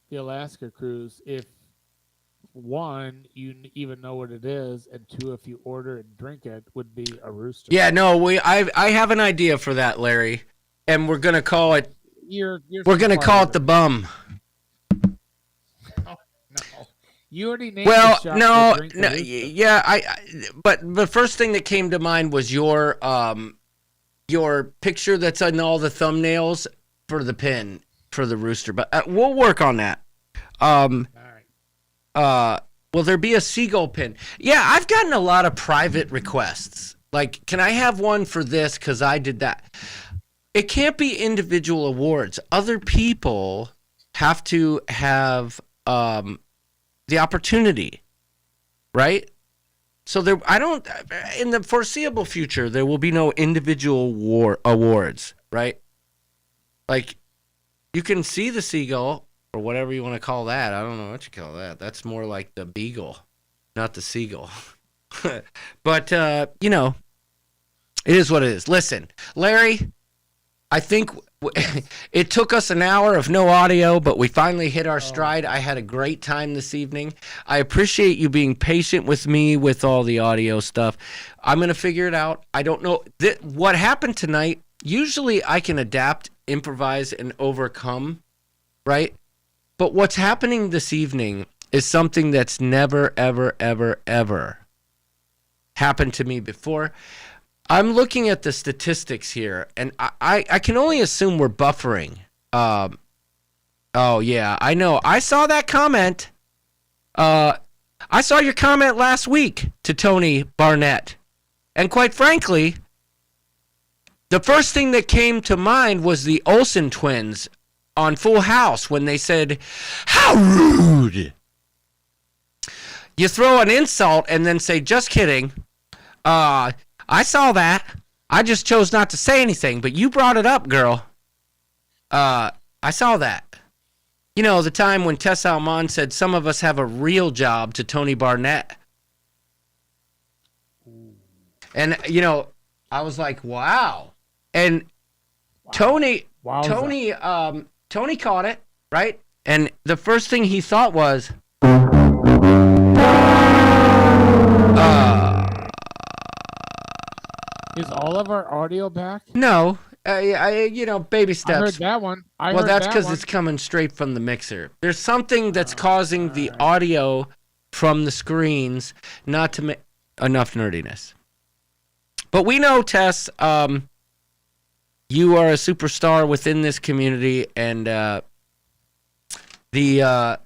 the Alaska cruise if. One, you even know what it is, and two, if you order and drink it, would be a rooster. Yeah, no, I have an idea for that, Larry, and we're gonna call it. We're gonna call it the bum. No. You already named well, the shop no, yeah, but the first thing that came to mind was your picture that's on all the thumbnails for the pin for the rooster, but we'll work on that. Will there be a seagull pin? Yeah, I've gotten a lot of private requests. Like, can I have one for this because I did that? It can't be individual awards. Other people have to have the opportunity, right? So in the foreseeable future, there will be no individual awards, right? Like, you can see the seagull, or whatever you want to call that. I don't know what you call that. That's more like the beagle, not the seagull. But, it is what it is. Listen, Larry, I think it took us an hour of no audio, but we finally hit our stride. I had a great time this evening. I appreciate you being patient with me with all the audio stuff. I'm going to figure it out. I don't know what happened tonight. Usually I can adapt, improvise, and overcome, right? But what's happening this evening is something that's never, ever, ever, ever happened to me before. I'm looking at the statistics here, and I can only assume we're buffering. Oh, yeah, I know. I saw that comment. I saw your comment last week to Tony Barnett. And quite frankly, the first thing that came to mind was the Olsen twins on Full House when they said, "How rude." You throw an insult and then say, "Just kidding. I saw that. I just chose not to say anything, but you brought it up, girl. I saw that." You know, the time when Tess Almond said, "Some of us have a real job" to Tony Barnett. And, I was like, wow. And Tony caught it, right? And the first thing he thought was, is all of our audio back? no, baby steps. I heard that one. Well, that's because it's coming straight from the mixer. There's something that's causing the audio from the screens not to make enough nerdiness. But we know, Tess, you are a superstar within this community, and we know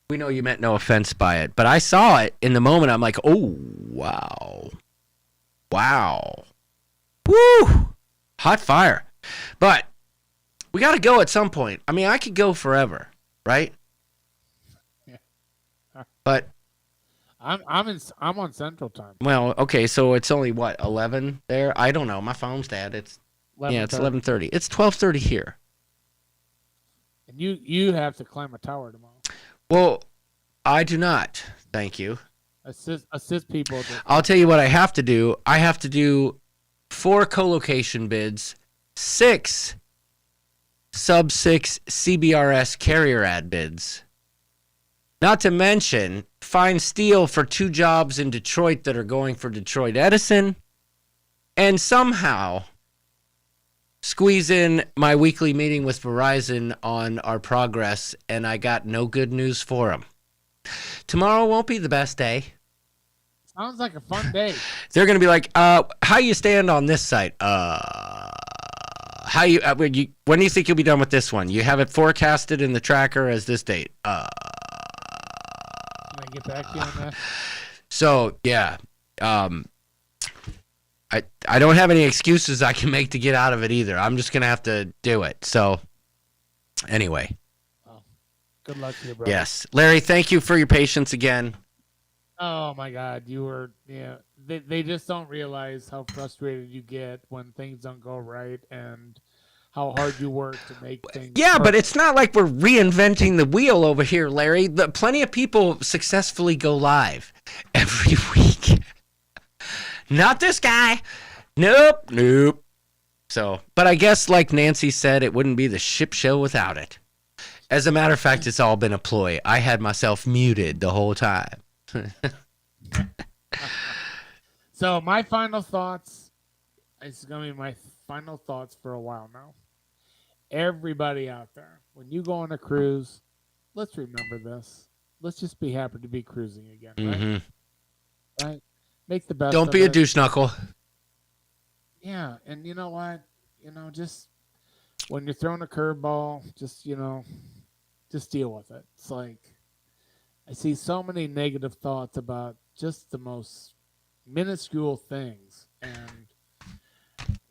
you meant no offense by it. But I saw it in the moment. I'm like, oh, wow. Wow. Woo! Hot fire. But we got to go at some point. I mean, I could go forever, right? Yeah. But I'm on Central Time. well, okay, so it's only what, 11 there? I don't know. My phone's dead. It's 11:30. It's 12:30 here. And you have to climb a tower tomorrow. Well, I do not. Thank you. Assist people. I'll tell you what I have to do. I have to do 4 co-location bids, 6 sub-6 CBRS carrier ad bids. Not to mention, find steel for 2 jobs in Detroit that are going for Detroit Edison, and somehow squeeze in my weekly meeting with Verizon on our progress, and I got no good news for them. Tomorrow won't be the best day. Sounds like a fun day. They're going to be like, how you stand on this site? When do you think you'll be done with this one? You have it forecasted in the tracker as this date. Can I get back to you on that? So, yeah. I don't have any excuses I can make to get out of it either. I'm just going to have to do it. So, anyway. Oh, good luck to you, bro. Yes. Larry, thank you for your patience again. Oh, my God. You were, yeah. They just don't realize how frustrated you get when things don't go right and how hard you work to make things. Yeah, perfect. but it's not like we're reinventing the wheel over here, Larry. Plenty of people successfully go live every week. Not this guy. Nope. So, but I guess like Nancy said, it wouldn't be the ship show without it. As a matter of fact, it's all been a ploy. I had myself muted the whole time. So my final thoughts, it's going to be my final thoughts for a while now. Everybody out there, when you go on a cruise, let's remember this. Let's just be happy to be cruising again, right? Mm-hmm. Right? Make the best Don't of be a it. douche knuckle. Yeah, and you know what? Just when you're throwing a curveball, just deal with it. It's like I see so many negative thoughts about just the most minuscule things. And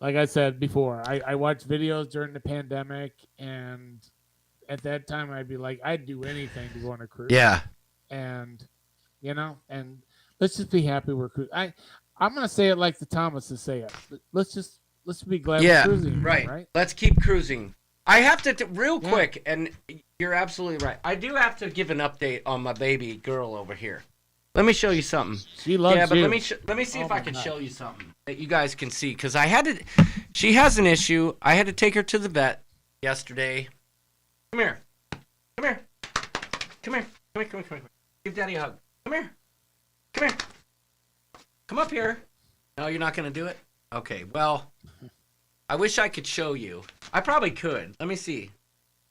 like I said before, I watched videos during the pandemic, and at that time I'd be like, I'd do anything to go on a cruise. Yeah. And and let's just be happy we're cruising. I'm gonna say it like the Thomases say it. Let's be glad we're cruising. Right. Let's keep cruising. I have to real quick, and you're absolutely right. I do have to give an update on my baby girl over here. Let me show you something. She loves yeah, but you. let me see if I my can God. show you something that you guys can see, because she has an issue. I had to take her to the vet yesterday. Come here. Give Daddy a hug. Come here. Come up here. No, you're not going to do it? Okay, well, I wish I could show you. I probably could. Let me see.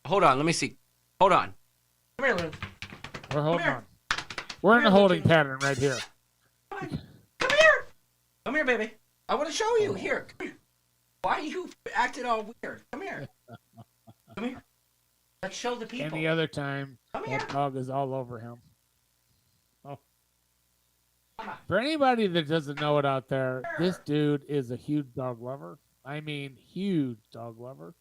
Hold on, let me see. Hold on. Come here, Lynn. We're holding here. on. We're in a holding pattern right here. Come here. Come here, baby. I want to show you. Here, come here. Why you acted all weird? Come here. Let's show the people. Any other time, Come here. that dog is all over him. Oh. For anybody that doesn't know it out there, this dude is a huge dog lover. I mean, huge dog lover.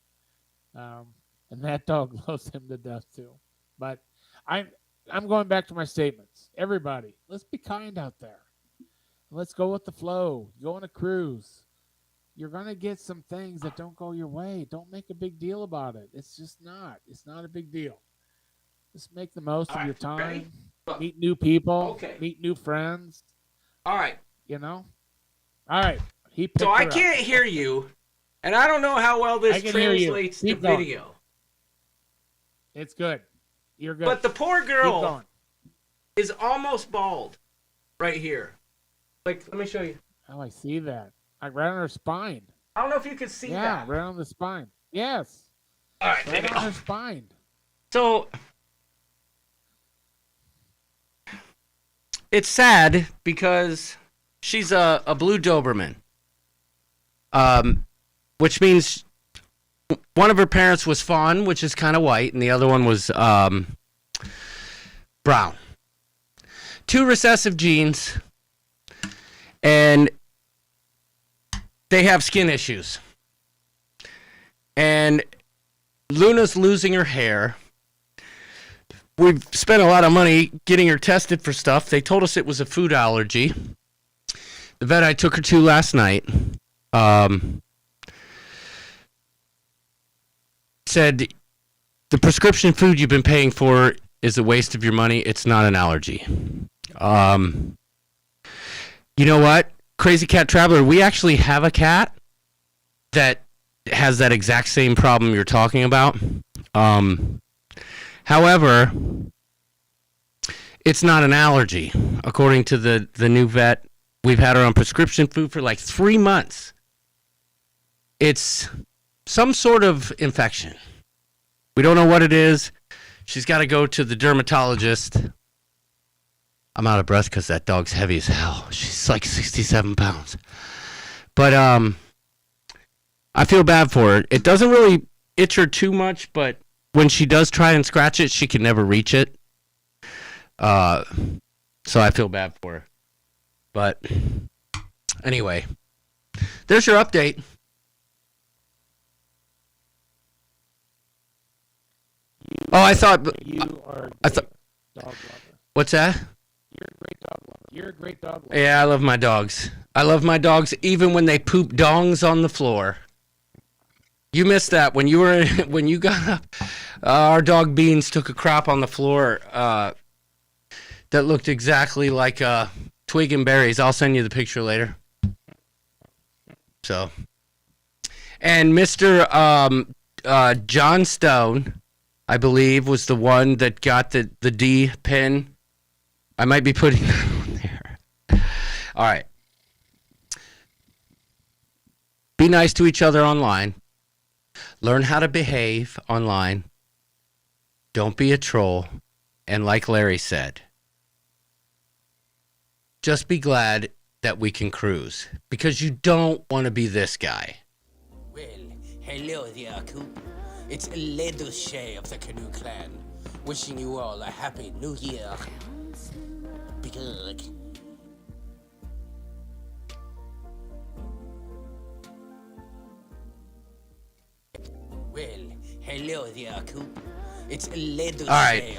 And that dog loves him to death too. But I'm going back to my statements. Everybody, let's be kind out there. Let's go with the flow. Go on a cruise. You're going to get some things that don't go your way. Don't make a big deal about it. It's just not. It's not a big deal. Just make the most of your time. Ready? Look. Meet new people. Okay. Meet new friends. All right. All right. He picked So I her up. can't hear you, and I don't know how well this I can hear you. translates to Keep going. video. It's good. You're good. But the poor Keep girl going. is almost bald right here. Like, let me show you. Oh, I see that. Right on her spine. I don't know if you can see Yeah, that. right on the spine. Yes. All right, Right baby. on her spine. So it's sad because she's a blue Doberman. which means one of her parents was fawn, which is kind of white, and the other one was brown. 2 recessive genes, and they have skin issues. And Luna's losing her hair. We've spent a lot of money getting her tested for stuff. They told us it was a food allergy. The vet I took her to last night said the prescription food you've been paying for is a waste of your money. It's not an allergy. You know what? Crazy Cat Traveler, we actually have a cat that has that exact same problem you're talking about. However, it's not an allergy. According to the new vet, we've had her on prescription food for like 3 months. It's some sort of infection. We don't know what it is. She's got to go to the dermatologist. I'm out of breath because that dog's heavy as hell. She's like 67 pounds. But I feel bad for her. It doesn't really itch her too much, but when she does try and scratch it, she can never reach it. So I feel bad for her. But anyway, there's your update. Oh, I thought You are I a thought- great dog lover. what's that? You're a great dog lover. You're a great dog lover. Yeah, I love my dogs. I love my dogs even when they poop dongs on the floor. You missed that when you were when you got up. Our dog Beans took a crap on the floor that looked exactly like twig and berries. I'll send you the picture later. So, and Mr. John Stone, I believe, was the one that got the D pin. I might be putting that on there. All right. Be nice to each other online. Learn how to behave online. Don't be a troll. And like Larry said, just be glad that we can cruise. Because you don't want to be this guy. Well, hello there, Coop. It's Leduche of the Canoe Clan, wishing you all a happy new year. Be good. Well, hello there, Coop. It's Leduche. All right.